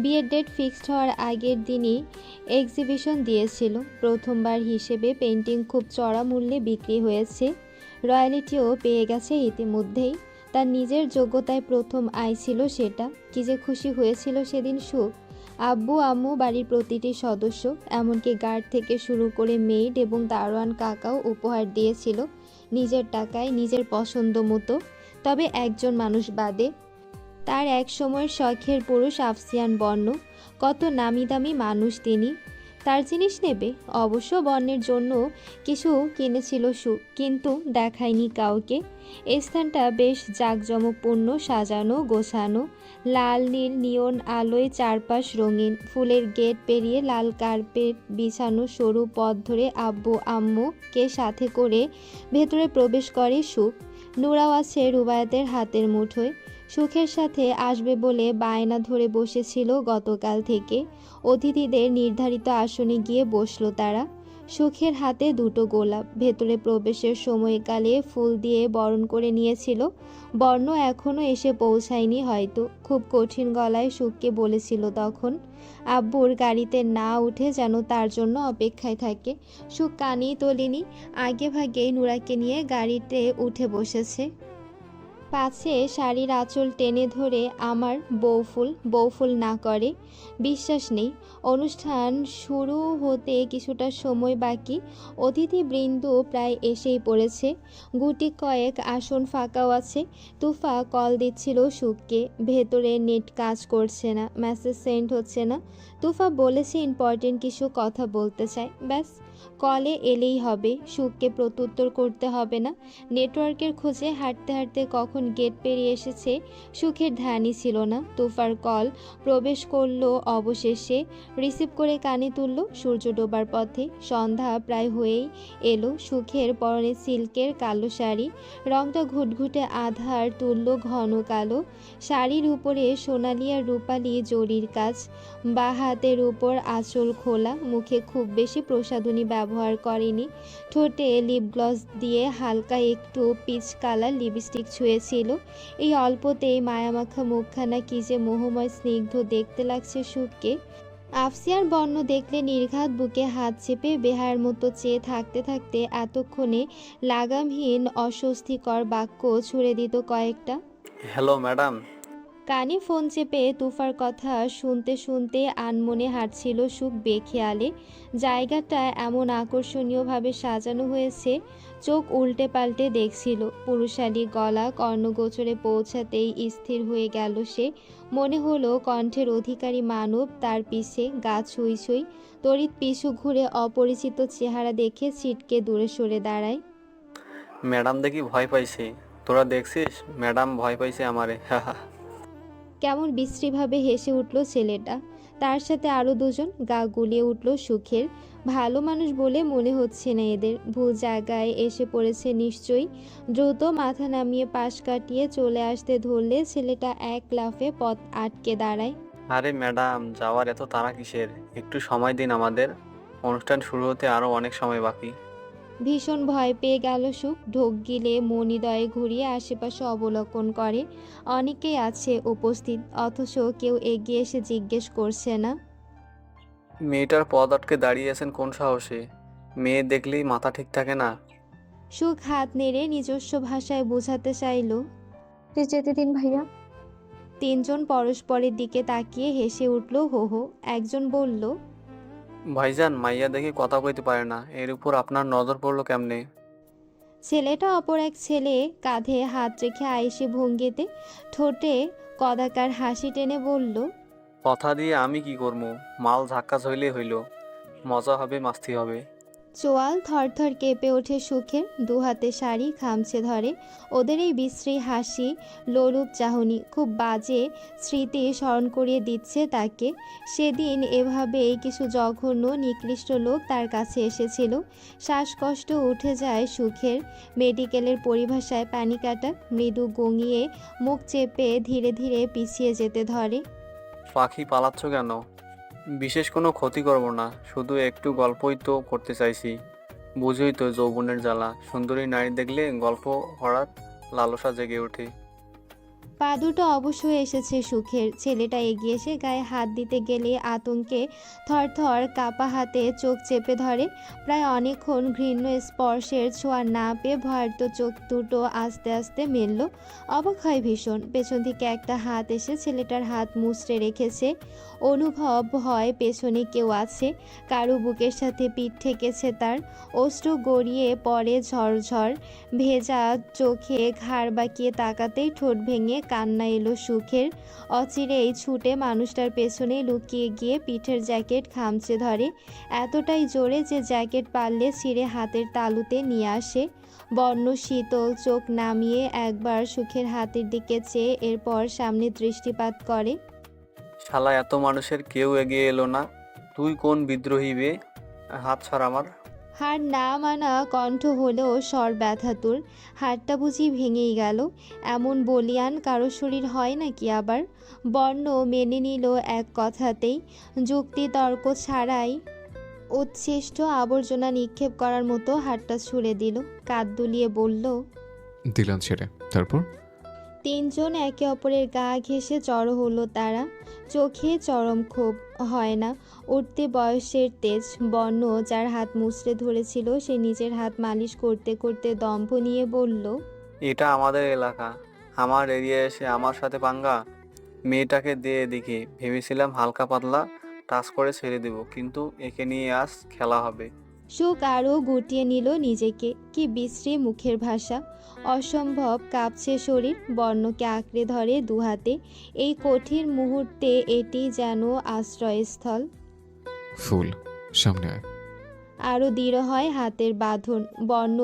বিয়ের ডেট ফিক্সড হওয়ার আগের দিনই এক্সিবিশন দিয়েছিল। প্রথমবার হিসেবে পেন্টিং খুব চড়া মূল্যে বিক্রি হয়েছে। রয়্যালিটিও পেয়ে গেছে ইতিমধ্যেই। তার নিজের যোগ্যতায় প্রথম আয় ছিল সেটা। কী যে খুশি হয়েছিল সেদিন সুখ। আব্বু আম্মু, বাড়ির প্রতিটি সদস্য, এমনকি গার্ড থেকে শুরু করে মেইড এবং দারোয়ান কাকাও উপহার দিয়েছিল নিজের টাকায়, নিজের পছন্দ মতো। তবে একজন মানুষ বাদে, তার এক সময়ের শখের পুরুষ আফসিয়ান বর্ণ। কত নামি দামি মানুষ তিনি, তার জিনিস নেবে। অবশ্য বর্ণের জন্য কিছু কিনেছিল সুখ, কিন্তু দেখায়নি কাউকে। এই স্থানটা বেশ জাঁকজমকপূর্ণ, সাজানো গোছানো, লাল নীল নিয়ন আলোয় চারপাশ রঙিন। ফুলের গেট পেরিয়ে লাল কার্পেট বিছানো সরু পথ ধরে আব্বু আম্মুকে সাথে করে ভেতরে প্রবেশ করে সুখ। নুরাও আছে রুবায়াতের হাতের মুঠোয়। সুখের সাথে আসবে বলে বায়না ধরে বসেছিল গতকাল থেকে। অতিথিদের নির্ধারিত আসনে গিয়ে বসলো তারা। সুখের হাতে দুটো গোলাপ। ভেতরে প্রবেশের সময়কালে ফুল দিয়ে বরণ করে নিয়েছিল। বর্ণ এখনও এসে পৌঁছায়নি হয়তো। খুব কঠিন গলায় সুখকে বলেছিল তখন, আব্বুর গাড়িতে না উঠে যেন তার জন্য অপেক্ষায় থাকে। সুখ কানেই তোলেনি, আগে ভাগেই নুরাকে নিয়ে গাড়িতে উঠে বসেছে। পাছে শাড়ির আঁচল টেনে ধরে আমার বউফুল না করে। বিশ্বাস নেই। অনুষ্ঠান শুরু হতে কিছুটা সময় বাকি। অতিথিবৃন্দ প্রায় এসেই পড়েছে। গুটি কয়েক আসন ফাঁকাও আছে। তুফা কল দিচ্ছিল সুখকে। ভেতরে নেট কাজ করছে না, মেসেজ সেন্ড হচ্ছে না। তুফা বলেছে ইম্পর্টেন্ট কিছু কথা বলতে চায়। ব্যাস, কলে এলেই হবে। সুখকে প্রত্যুত্তর করতে হবে না। নেটওয়ার্কের খোঁজে হাঁটতে হাঁটতে কখন গেট পেরিয়ে এসেছে সুখের ধ্যানই ছিল না। তুফার কল প্রবেশ করলো অবশেষে। রিসিভ করে কানে তুলল। সূর্য ডোবার পথে। সন্ধ্যা প্রায় হয়েই এলো। সুখের পরনে সিল্কের কালো শাড়ি, রংটা ঘুটঘুটে আধার তুলল ঘন কালো। শাড়ির উপরে সোনালি আর রূপালি জরির কাজ। বাঁ হাতের উপর আঁচল খোলা। মুখে খুব বেশি প্রসাধনী ব্যবহার করেনি। ঠোঁটে লিপ গ্লস দিয়ে হালকা একটু পিচ কালার লিপস্টিক ছুঁয়েছিল। এই অল্পতেই মায়ামাখা মুখখানা কি যে মোহময় স্নিগ্ধ দেখতে লাগছে সুখকে। আফসিয়ার বর্ণ দেখলে নির্ঘাত বুকে হাত চেপে বেহার মতো চেয়ে থাকতে থাকতে এতক্ষণে লাগামহীন অস্বস্তিকর বাক্য ছুড়ে দিত কয়েকটা। Hello madam. কানে ফোন চেপে তুফার কথা শুনতে শুনতে আনমনে হাঁটছিল সুখ বেখেয়ালে। জায়গাটা এমন আকর্ষণীয়ভাবে সাজানো হয়েছে, চোখ উল্টে পাল্টে দেখছিল। পুরুষালী গলা কর্ণগোচরে পৌঁছাতেই স্থির হয়ে গেল সে। মনে হলো কণ্ঠের অধিকারী মানব তার পিছে। গা ছুঁই ছুঁই। তড়িৎ পিছু ঘুরে অপরিচিত চেহারা দেখে ছিটকে দূরে সরে দাঁড়ায়। ম্যাডাম দেখি ভয় পাইছে। তোরা দেখছিস ম্যাডাম ভয় পাইছে আমারে। কেমন বিশ্রীভাবে হেসে উঠল ছেলেটা। তার সাথে আরও দুজন। গা গুলিয়ে উঠল সুখের। ভালো মানুষ বলে মনে হচ্ছে না এদের। ভুল জায়গায় এসে পড়েছে নিশ্চয়ই। দ্রুত মাথা নামিয়ে পাশ কাটিয়ে চলে আসতে ধরলে ছেলেটা এক লাফে পথ আটকে দাঁড়ায়। আরে ম্যাডাম, যাওয়ার এত তাড়া কিসের? একটু সময় দিন আমাদের। অনুষ্ঠান শুরু হতে আরো অনেক সময় বাকি। ভীষণ ভয় পেয়ে গেল সুখ। ঢোক গিলে মনিদয়ে ঘুরিয়ে আশেপাশে অবলোকন করে। অনেকেই আছে উপস্থিত, অথচ কেউ এগিয়ে এসে জিজ্ঞেস করছে না। মেয়েটার পদ আটকে দাঁড়িয়ে আছেন কোন সাহসে? মেয়ে দেখলেই মাথা ঠিক থাকে না। সুখ হাত নেড়ে নিজস্ব ভাষায় বোঝাতে চাইল। প্লিজ যেতে দিন ভাইয়া। তিনজন পরস্পরের দিকে তাকিয়ে হেসে উঠল হো হো। একজন বলল, ভাইজান মাইয়া দেখে কথা কইতে পারে না, এর উপর আপনার নজর পড়লো কেমনে? ছেলেটা অপর এক ছেলে কাঁধে হাত রেখে আয়েসি ভঙ্গিতে ঠোঁটে কদাকার হাসি টেনে বলল, কথা দিয়ে আমি কি করবো? মাল ধাক্কা হইলেই হইল। মজা হবে, মাস্তি হবে। চোয়াল থরথর কেঁপে ওঠে সুখের। দুহাতে শাড়ি খামচে ধরে। ওদের এই বিশ্রী হাসি, লোলুপ চাহনি খুব বাজে স্মৃতি স্মরণ করিয়ে দিচ্ছে তাকে। সেদিন এভাবেই কিছু জঘন্য নিকৃষ্ট লোক তার কাছে এসেছিল। শ্বাসকষ্ট উঠে যায় সুখের। মেডিকেলের পরিভাষায় পানি কাটা। মৃদু গঙিয়ে মুখ চেপে ধীরে ধীরে পিছিয়ে যেতে ধরে। পাখি পালাচ্ছ কেন? বিশেষ কোনো ক্ষতি করব না, শুধু একটু গল্পই তো করতে চাইছি। বুঝই তো যৌবনের জ্বালা। সুন্দরী নারী দেখলে গল্প হঠাৎ লালসা জেগে ওঠে। পা দুটো অবশ হয়ে এসেছে সুখের। ছেলেটা এগিয়ে এসে গায়ে হাত দিতে গেলে আতঙ্কে থরথর কাপা হাতে চোখ চেপে ধরে। প্রায় অনেকক্ষণ ঘৃণ্য স্পর্শের ছোঁয়া না পেয়ে ভয়ার্ত চোখ দুটো আস্তে আস্তে মেলল। অবাক হয় ভীষণ। পেছন থেকে একটা হাত এসে ছেলেটার হাত মুচড়ে রেখেছে। অনুভব হয় পেছনে কেউ আছে। কারো বুকের সাথে পিঠ ঠেকেছে তার। অশ্রু গড়িয়ে পড়ে ঝরঝর। ভেজা চোখে ঘাড় বাঁকিয়ে তাকাতেই ঠোঁট ভেঙে কান্না এলো সুখের। অচিরেই ছুটে মানুষটার পেছনে লুকিয়ে গিয়ে পিঠের জ্যাকেট খামচে ধরে, এতটাই জোরে যে জ্যাকেট পারলে ছিঁড়ে হাতের তালুতে নিয়ে আসে। বর্ণ শীতল চোখ নামিয়ে একবার সুখের হাতের দিকে চেয়ে এরপর সামনে দৃষ্টিপাত করে। শালা, এত মানুষের কেউ এগিয়ে এলো না। তুই কোন বিদ্রোহী বে? হাত ছাড় আমার। হার না মানা কণ্ঠ হলেও স্বর ব্যথাতুর। হাড়টা বুঝি ভেঙেই গেল। এমন বলিয়ান কারো শরীর হয় নাকি আবার? বর্ণ মেনে নিল এক কথাতেই, যুক্তি তর্ক ছাড়াই। উচ্ছিষ্ট আবর্জনা নিক্ষেপ করার মতো হাড়টা ছুঁড়ে দিল। কাঁধ দুলিয়ে বলল, দিলাম ছেড়ে। তারপর তিনজন একে অপরের গা ঘেঁষে জড়ো হলো তারা। চোখে চরম ক্ষোভ, হয় না উঠতে বয়সের তেজ। বর্ণ যার হাত মুচড়ে ধরেছিল সে নিজের হাত মালিশ করতে করতে দম্ভ নিয়ে বলল, এটা আমাদের এলাকা, আমার এরিয়া এসে আমার সাথে পাঙ্গা। মেয়েটাকে দিয়ে দেখি, ভেবেছিলাম হালকা পাতলা টাচ করে ছেড়ে দেব, কিন্তু একে নিয়ে আজ খেলা হবে। সুখ আরও গুটিয়ে নিল নিজেকে। কি বিশ্রী মুখের ভাষা, অসম্ভব কাঁপছে শরীর। বর্ণকে আঁকড়ে ধরে দুহাতে। এই কঠিন মুহূর্তে এটি যেন আশ্রয়স্থল। ফুল, সামনে আয়। আরও দৃঢ় হয় হাতের বাঁধন। বর্ণ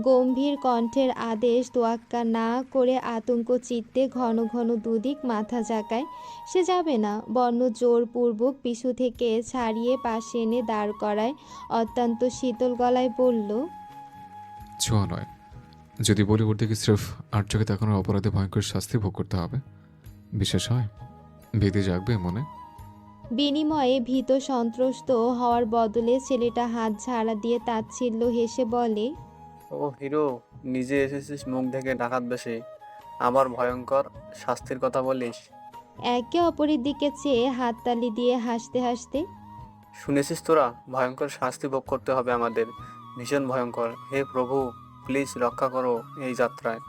গম্ভীর কণ্ঠের আদেশ তোয়াক্কা না করে আতঙ্ক চিত্তে ঘন ঘন দুদিক মাথা ঝাঁকায়। সে যাবে না। বর্ণ জোরপূর্বক পিছু থেকে ছাড়িয়ে পাশে এনে দাঁড় করায়। অত্যন্ত শীতল গলায় বলল, ছোঁয়া নয়। যদি বলি ওর দিকে স্রেফ 8 চোখে তাকানোর অপরাধে ভয়ঙ্কর শাস্তি ভোগ করতে হবে, বিশেষ হয়? ভীতি জাগবে মনে? বিনিময়ে ভীত সন্ত্রস্ত হওয়ার বদলে ছেলেটা হাত ঝাড়া দিয়ে তাচ্ছিল্য হেসে বলে, ও হিরো, নিজে এসেছিস মুখ ঢেকে ডাকাত বেশে, আবার ভয়ঙ্কর শাস্তির কথা বলিস। একে অপরের দিকে চেয়ে হাততালি দিয়ে হাসতে হাসতে, শুনেছিস তোরা? ভয়ঙ্কর শাস্তি ভোগ করতে হবে আমাদের, ভীষণ ভয়ঙ্কর। হে প্রভু, প্লিজ রক্ষা করো এই যাত্রায়।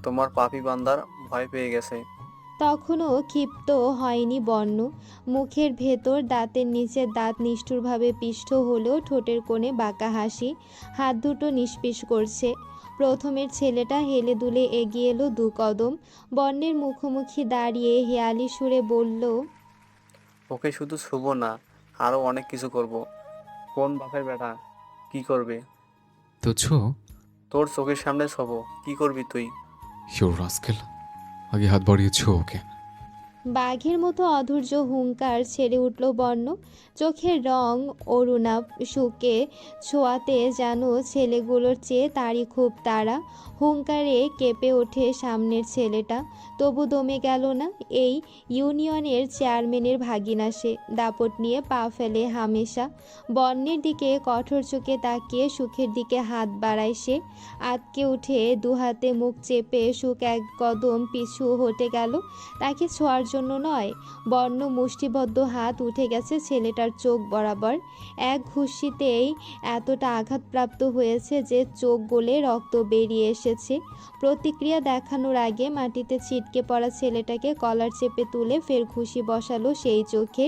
তোমার পাপী বান্দার ভয় পেয়ে গেছে। তখনও ক্ষিপ্ত হয়নি বর্ণ। মুখের ভেতর দাঁতের নিচে দাঁত নিষ্ঠুরভাবে পিষ্ট হলেও ঠোঁটের কোণে বাঁকা হাসি। হাত দুটো নিষ্পিস করছে। প্রথমের ছেলেটা হেলে দুলে এগিয়ে এলো 2 কদম। বর্ণের মুখোমুখি দাঁড়িয়ে হেয়ালি সুরে বলল, ওকে শুধু শুভ না, আরো অনেক কিছু করব। কোন বাপের বেটা কি করবে? তো ছো, তোর চোখের সামনে ছবো, কি করবি তুই? ইউর রাস্কেল, আগে হাত বাড়িয়ে ছো ওকে। বাঘের মতো অধৈর্য হুঙ্কার ছেড়ে উঠল বর্ণ। চোখের রং অরুণা। শুকে ছোঁয়াতে যেন ছেলেগুলোর চেয়ে তারই খুব তাড়া। হুঙ্কারে কেঁপে ওঠে সামনের ছেলেটা, তবু দমে গেল না। এই ইউনিয়নের চেয়ারম্যানের ভাগিনা সে। দাপট নিয়ে পা ফেলে হামেশা। বর্ণের দিকে কঠোর চোখে তাকিয়ে সুখের দিকে হাত বাড়ায় সে। আতকে উঠে দুহাতে মুখ চেপে সুখ 1 কদম পিছু হটে গেল। তাকে ছোঁয়ার জন্য নয়। বর্ণ মুষ্টিবদ্ধ হাত উঠে গেছে ছেলেটার চোখ বরাবর। এক ঘুষিতেই এতটা আঘাতপ্রাপ্ত হয়েছে যে চোখ গলে রক্ত বেরিয়ে এসেছে। প্রতিক্রিয়া দেখানোর আগে মাটিতে ছিটকে পড়া ছেলেটাকে কলার চেপে তুলে ফের ঘুষি বসালো সেই চোখে।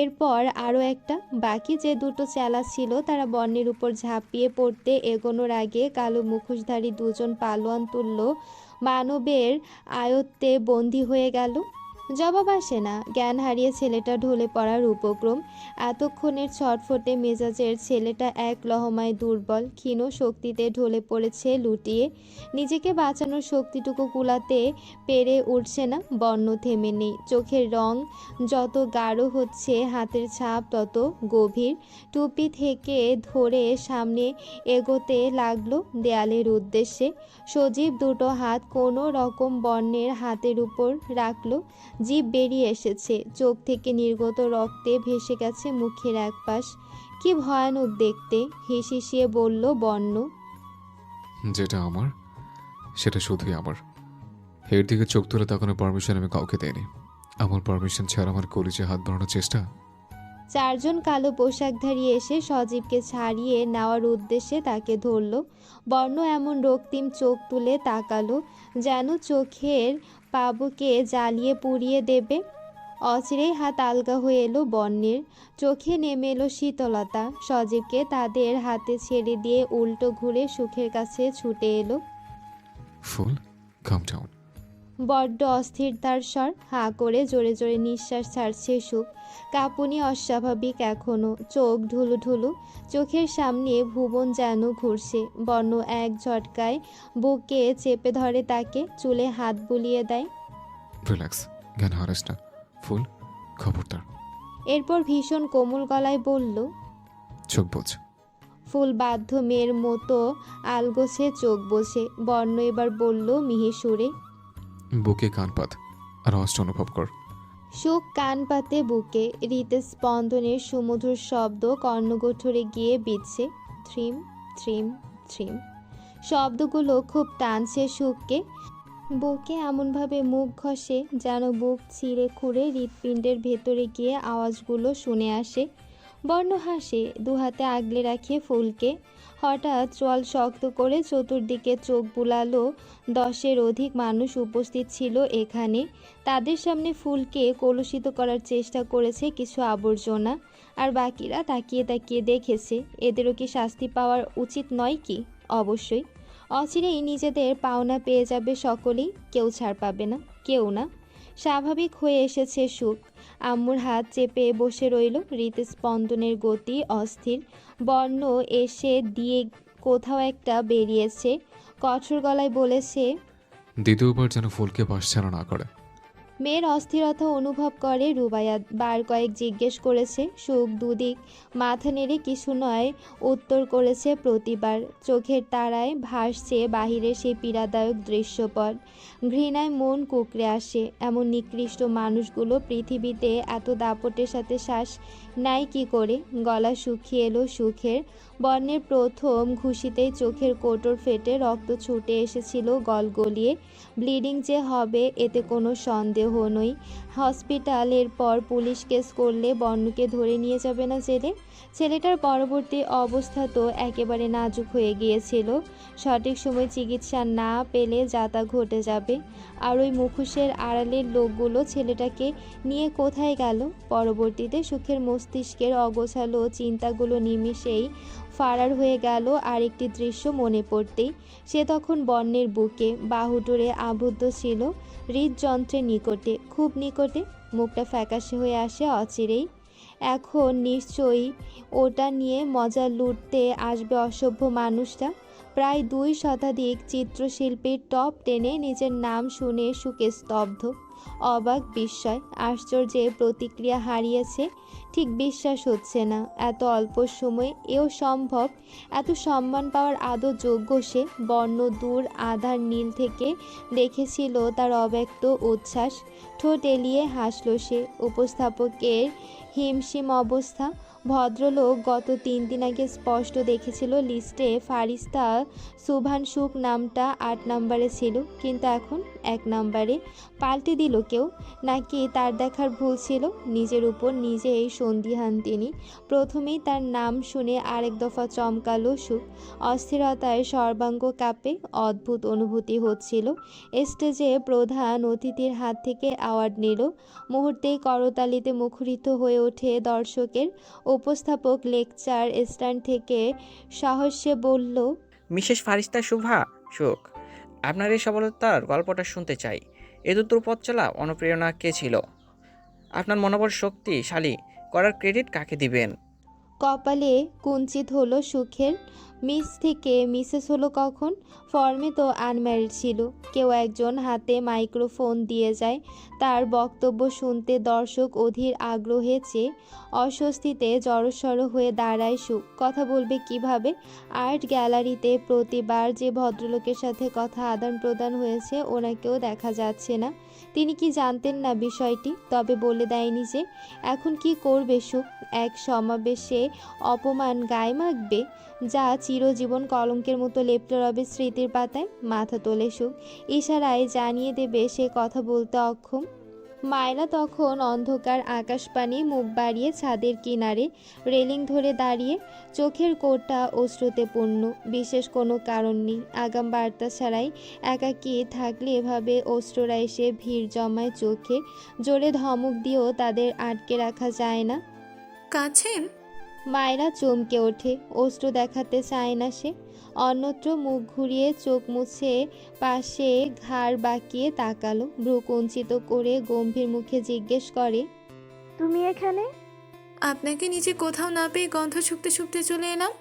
এরপর আরও একটা। বাকি যে 2টো চেলা ছিল তারা বর্ণের উপর ঝাঁপিয়ে পড়তে এগোনোর আগে কালো মুখোশধারী 2জন পালোয়ান তুল্য মানবের আয়ত্তে বন্দী হয়ে গেল। জবাব আসে না। জ্ঞান হারিয়ে ছেলেটা ঢলে পড়ার উপক্রম। এতক্ষণের ছটফটে মেজাজের ছেলেটা এক লহমায় দুর্বল ক্ষীণ শক্তিতে ঢলে পড়েছে লুটিয়ে। নিজেকে বাঁচানোর শক্তিটুকু কুলাতে পেরে উঠছে না। বর্ণ থেমে নেই। চোখের রং যত গাঢ় হচ্ছে হাতের ছাপ তত গভীর। টুপি থেকে ধরে সামনে এগোতে লাগলো দেয়ালের উদ্দেশ্যে। সজীব 2টো হাত কোনো রকম বর্ণের হাতের উপর রাখলো। জিভ বেরিয়ে এসেছে। চোখ থেকে নির্গত রক্তে ভেসে গেছে মুখের এক পাশ। কি ভয়ানক দেখতে! হিসিয়ে বলল বর্ণ, যেটা আমার সেটা শুধুই আমার। এর দিকে চোখ তুলে তাকানোর পারমিশন আমি কাউকে দেইনি। আমার পারমিশন ছাড়া আমার কলিজে হাত বাড়ানোর চেষ্টা। 4 জন কালো পোশাকধারী এসে সজীবকে ছাড়িয়ে নেওয়ার উদ্দেশ্যে তাকে ধরল। বর্ণ এমন রক্তিম চোখ তুলে তাকালো যেন চোখের পাবকে জ্বালিয়ে পুড়িয়ে দেবে। অচিরেই হাত আলগা হয়ে এলো বর্ণের। চোখে নেমে এলো শীতলতা। সজীবকে তাদের হাতে ছেড়ে দিয়ে উল্টো ঘুরে সুখের কাছে ছুটে এলো। ফুল, কাম ডাউন। বড্ড অস্থির তার স্বর। হাঁ করে জোরে জোরে নিঃশ্বাস ছাড়ছে সুখ। কাঁপুনি অস্বাভাবিক এখনো। চোখ ঢুলু ঢুলু। চোখের সামনে ভুবন যেন ঘুরছে। বর্ণ এক ঝটকায় বুকে চেপে ধরে তাকে, চুলে হাত বুলিয়ে দেয়। রিল্যাক্স, জ্ঞান হারাস না। ফুল, খবরদার। এরপর ভীষণ কোমল গলায় বলল, চোখ বোঝ। ফুল বাধ্য মেয়ের মতো আলগোছে চোখ বসে। বর্ণ এবার বলল মিহি সুরে, বুকে কান পাত আর আওয়াজটা অনুভব কর। সুখ কান পাতে বুকে। হৃদের স্পন্দনের সুমধুর শব্দ কর্ণগোঠরে গিয়ে বিঁধছে। থ্রিম থ্রিম থ্রিম। শব্দগুলো খুব টানছে সুখকে। বুকে এমনভাবে মুখ ঘষে যেন বুক ছিঁড়ে খুঁড়ে হৃৎপিণ্ডের ভেতরে গিয়ে আওয়াজগুলো শুনে আসে। বর্ণ হাসে, দুহাতে আগলে রাখে ফুলকে। হঠাৎ চোয়াল শক্ত করে চতুর্দিকে চোখ বুলালো। 10-এর অধিক মানুষ উপস্থিত ছিল এখানে। তাদের সামনে ফুলকে কলুষিত করার চেষ্টা করেছে কিছু আবর্জনা, আর বাকিরা তাকিয়ে তাকিয়ে দেখেছে। এদেরও কি শাস্তি পাওয়ার উচিত নয় কি? অবশ্যই। অচিরেই নিজেদের পাওনা পেয়ে যাবে সকলেই, কেউ ছাড় পাবে না, কেউ না। স্বাভাবিক হয়ে এসেছে সুখ। আম্মুর হাত চেপে বসে রইল। হৃদস্পন্দনের গতি অস্থির। বর্ণ এসে দিয়ে কোথাও একটা বেরিয়েছে, কঠোর গলায় বলেছে, দ্বিতীয়বার যেন ফুলকে বাসছাড়া না করে। মেয়ের অস্থিরতা অনুভব করে রুবাইয়া। বার কয়েক জিজ্ঞেস করেছে। সুখ দুদিক মাথা নেড়ে কিছু নয় উত্তর করেছে প্রতিবার। চোখের তারায় ভাসছে বাহিরের সেই পীড়াদায়ক দৃশ্যপট। ঘৃণায় মন কুঁকড়ে আসে। এমন নিকৃষ্ট মানুষগুলো পৃথিবীতে এত দাপটের সাথে শ্বাস নেয় কী করে? গলা শুকিয়ে এলো সুখের। বর্ণের প্রথম ঘুষিতেই চোখের কোটর ফেটে রক্ত ছুটে এসেছিল গলগলিয়ে। ব্লিডিং যে হবে এতে কোনো সন্দেহ নেই। হসপিটালের পর পুলিশ কেস করলে বর্ণকে ধরে নিয়ে যাবে না জেলে? ছেলেটার পরবর্তী অবস্থা তো একেবারে নাজুক হয়ে গিয়েছিল। সঠিক সময় চিকিৎসা না পেলে যাতা ঘটে যাবে। আর ওই মুখোশের আড়ালের লোকগুলো ছেলেটাকে নিয়ে কোথায় গেল? পরবর্তীতে সুখের মস্তিষ্কের অগোছালো চিন্তাগুলো নিমিষেই ফারার হয়ে গেল আরেকটি দৃশ্য মনে পড়তেই। সে তখন বর্ণের বুকে বাহুডোরে আবদ্ধ ছিল, হৃদযন্ত্রের নিকটে, খুব নিকটে। মুখটা ফ্যাকাশে হয়ে আসে অচিরেই। এখন নিশ্চয়ই ওটা নিয়ে মজা লুটতে আসবে অসভ্য মানুষটা। প্রায় 2 শতাধিক চিত্রশিল্পীর টপ 10-এ নিজের নাম শুনে সুখে স্তব্ধ, অবাক, বিস্ময়, আশ্চর্যে প্রতিক্রিয়া হারিয়েছে। ঠিক বিশ্বাস হচ্ছে না এত অল্প সময়ে এও সম্ভব। এত সম্মান পাওয়ার আদৌ যোগ্য সে? বর্ণ দূর আধার নীল থেকে দেখেছিল তার অব্যক্ত উচ্ছ্বাস। ঠোঁট এলিয়ে হাসল সে। উপস্থাপকের হিমশিম অবস্থা। ভদ্রলোক গত 3 দিন আগে স্পষ্ট দেখেছিল লিস্টে ফারিস্তা সুবহান সুখ নামটা 8 নম্বরে ছিল, কিন্তু এখন 1 নম্বরে। পাল্টে দিল কেউ, নাকি তার দেখার ভুল ছিল? নিজের উপর নিজেই সন্দিহান তিনি। প্রথমেই তার নাম শুনে আরেক দফা চমকালো সুখ। অস্থিরতায় সর্বাঙ্গ কাঁপে। অদ্ভুত অনুভূতি হচ্ছিল। স্টেজে প্রধান অতিথির হাত থেকে অ্যাওয়ার্ড নিল। মুহূর্তেই করতালিতে মুখরিত হয়ে ওঠে দর্শকের। উপস্থাপক লেকচার স্ট্যান্ড থেকে সাহসে বলল, মিসেস ফারিস্তা শুভা সুখ, আপনার এই সফলতার গল্পটা শুনতে চাই। এতদূর পথ চলা অনুপ্রেরণা কে ছিল? আপনার মনোবল শক্তিশালী করার ক্রেডিট কাকে দিবেন? কপালে কুঞ্চিত হলো সুখের। মিস থেকে মিসেস হলো কখন? ফর্মে তো আনম্যারিড ছিল। কেউ একজন হাতে মাইক্রোফোন দিয়ে যায়। তার বক্তব্য শুনতে দর্শক অধীর আগ্রহে চেয়ে অস্বস্তিতে জড়সড় হয়ে দাঁড়ায় সুখ। কথা বলবে কিভাবে? আর্ট গ্যালারিতে প্রতিবার যে ভদ্রলোকের সাথে কথা আদান প্রদান হয়েছে ওনাকেও দেখা যাচ্ছে না। তিনি কি জানতেন না বিষয়টি? তবে বলে দেয়নি যে। এখন কি করবে সুখ? এক সমাবেশে অপমান গায়ে মাখবে, যা চিরজীবন কলঙ্কের মতো লেপ্টে রবে স্মৃতির পাতায়? মাথা তোলে সুখ। ইশারায় জানিয়ে দেবে সে কথা বলতে অক্ষম। মায়েরা তখন অন্ধকার আকাশপানে মুখ বাড়িয়ে ছাদের কিনারে রেলিং ধরে দাঁড়িয়ে। চোখের কোটটা অশ্রুতে পূর্ণ। বিশেষ কোনো কারণ নেই। আগাম বার্তা ছাড়াই একাকী থাকলে এভাবে অশ্রুরা এসে ভিড় জমায় চোখে। জোরে ধমক দিয়েও তাদের আটকে রাখা যায় না। কাছেন? মায়েরা চমকে ওঠে। অশ্রু দেখাতে চায় না সে। অন্যত্র মুখ ঘুরিয়ে চোখ মুছে পাশে ঘাড় বাঁকিয়ে তাকালো। ভ্রু কুঞ্চিত করে গম্ভীর মুখে জিজ্ঞেস করে, তুমি এখানে? আপনাকে নিচে কোথাও না পেয়ে গন্ধ শুকতে শুকতে চলে এলাম।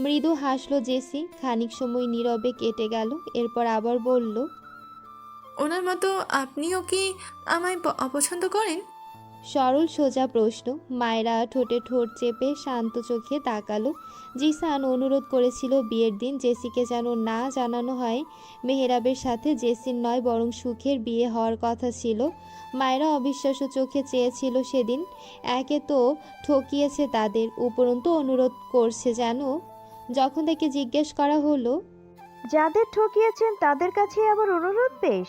মৃদু হাসলো জেসি। খানিক সময় নীরবে কেটে গেল। এরপর আবার বলল, ওনার মতো আপনিও কি আমায় অপছন্দ করেন? সরল সোজা প্রশ্ন। মায়েরা ঠোঁটে ঠোঁট চেপে শান্ত চোখে তাকালো। জিসান অনুরোধ করেছিল বিয়ের দিন জেসিকে যেন না জানানো হয় মেহেরাবের সাথে জেসির নয় বরং সুখের বিয়ে হওয়ার কথা ছিল। মায়েরা অবিশ্বাস্য চোখে চেয়েছিল সেদিন। একে তো ঠকিয়েছে তাদের, উপরন্তু অনুরোধ করছে যেন। যখন তাকে জিজ্ঞেস করা হলো, যাদের ঠকিয়েছেন তাদের কাছে আবার অনুরোধ? পেশ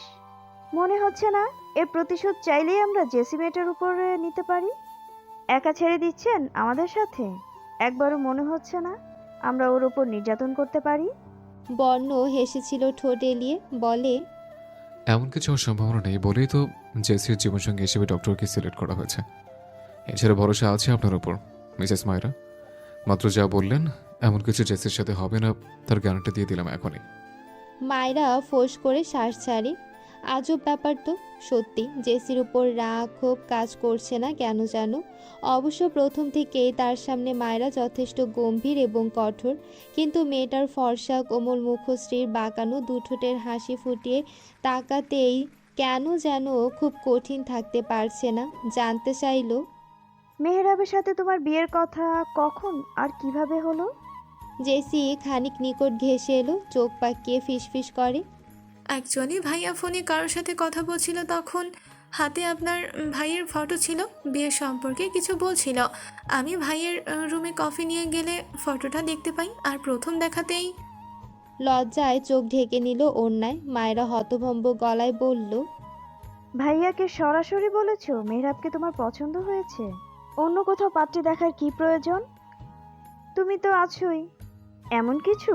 মনে হচ্ছে না এর প্রতিশোধ চাইলেই আমরা জেসি মেয়েটার উপরে নিতে পারি। একা ছেড়ে দিচ্ছেন আমাদের সাথে? একবারও মনে হচ্ছে না আমরা ওর ওপর নির্যাতন করতে পারি? বর্ণ হেসেছিল ঠোঁট এলিয়ে, বলে, এমন কিছু হওয়ার সম্ভাবনা নেই বলেই তো জেসির জীবনসঙ্গী হিসেবে ডক্টরকে সিলেক্ট করা হয়েছে। এছাড়া ভরসা আছে আপনার ওপর মিসেস মায়রা। মাত্র যা বললেন এমন কিছু জেসির সাথে হবে না তার গ্যারান্টি দিয়ে দিলাম এখনই। মায়েরা ফোঁস করে শ্বাস ছাড়ে। আজব ব্যাপার তো, সত্যি জেসির উপর রাগ ক্ষোভ কাজ করছে না কেন যেন। অবশ্য প্রথম থেকেই তার সামনে মায়েরা যথেষ্ট গম্ভীর এবং কঠোর, কিন্তু মেয়েটার ফর্সা কোমল মুখশ্রীর বাঁকানো দুঠোঁটের হাসি ফুটিয়ে তাকাতেই কেন যেন খুব কঠিন থাকতে পারছে না। জানতে চাইল, মেহরাবের সাথে তোমার বিয়ের কথা কখন আর কিভাবে হলো? জেসি খানিক নিকট ঘেঁষে এলো, চোখ পাকিয়ে ফিসফিস করে, অ্যাকচুয়ালি ভাইয়া ফোনে কারোর সাথে কথা বলছিল, তখন হাতে আপনার ভাইয়ের ফটো ছিল, বিয়ের সম্পর্কে কিছু বলছিল। আমি ভাইয়ের রুমে কফি নিয়ে গেলে ফটোটা দেখতে পাই, আর প্রথম দেখাতেই লজ্জায় চোখ ঢেকে নিল ওড়নায়। মায়েরা হতভম্ব গলায় বলল, ভাইয়াকে সরাসরি বলেছো মেহরাবকে তোমার পছন্দ হয়েছে? অন্য কোথাও পাত্রী দেখার কি প্রয়োজন? তুমি তো আছোই। এমন কিছু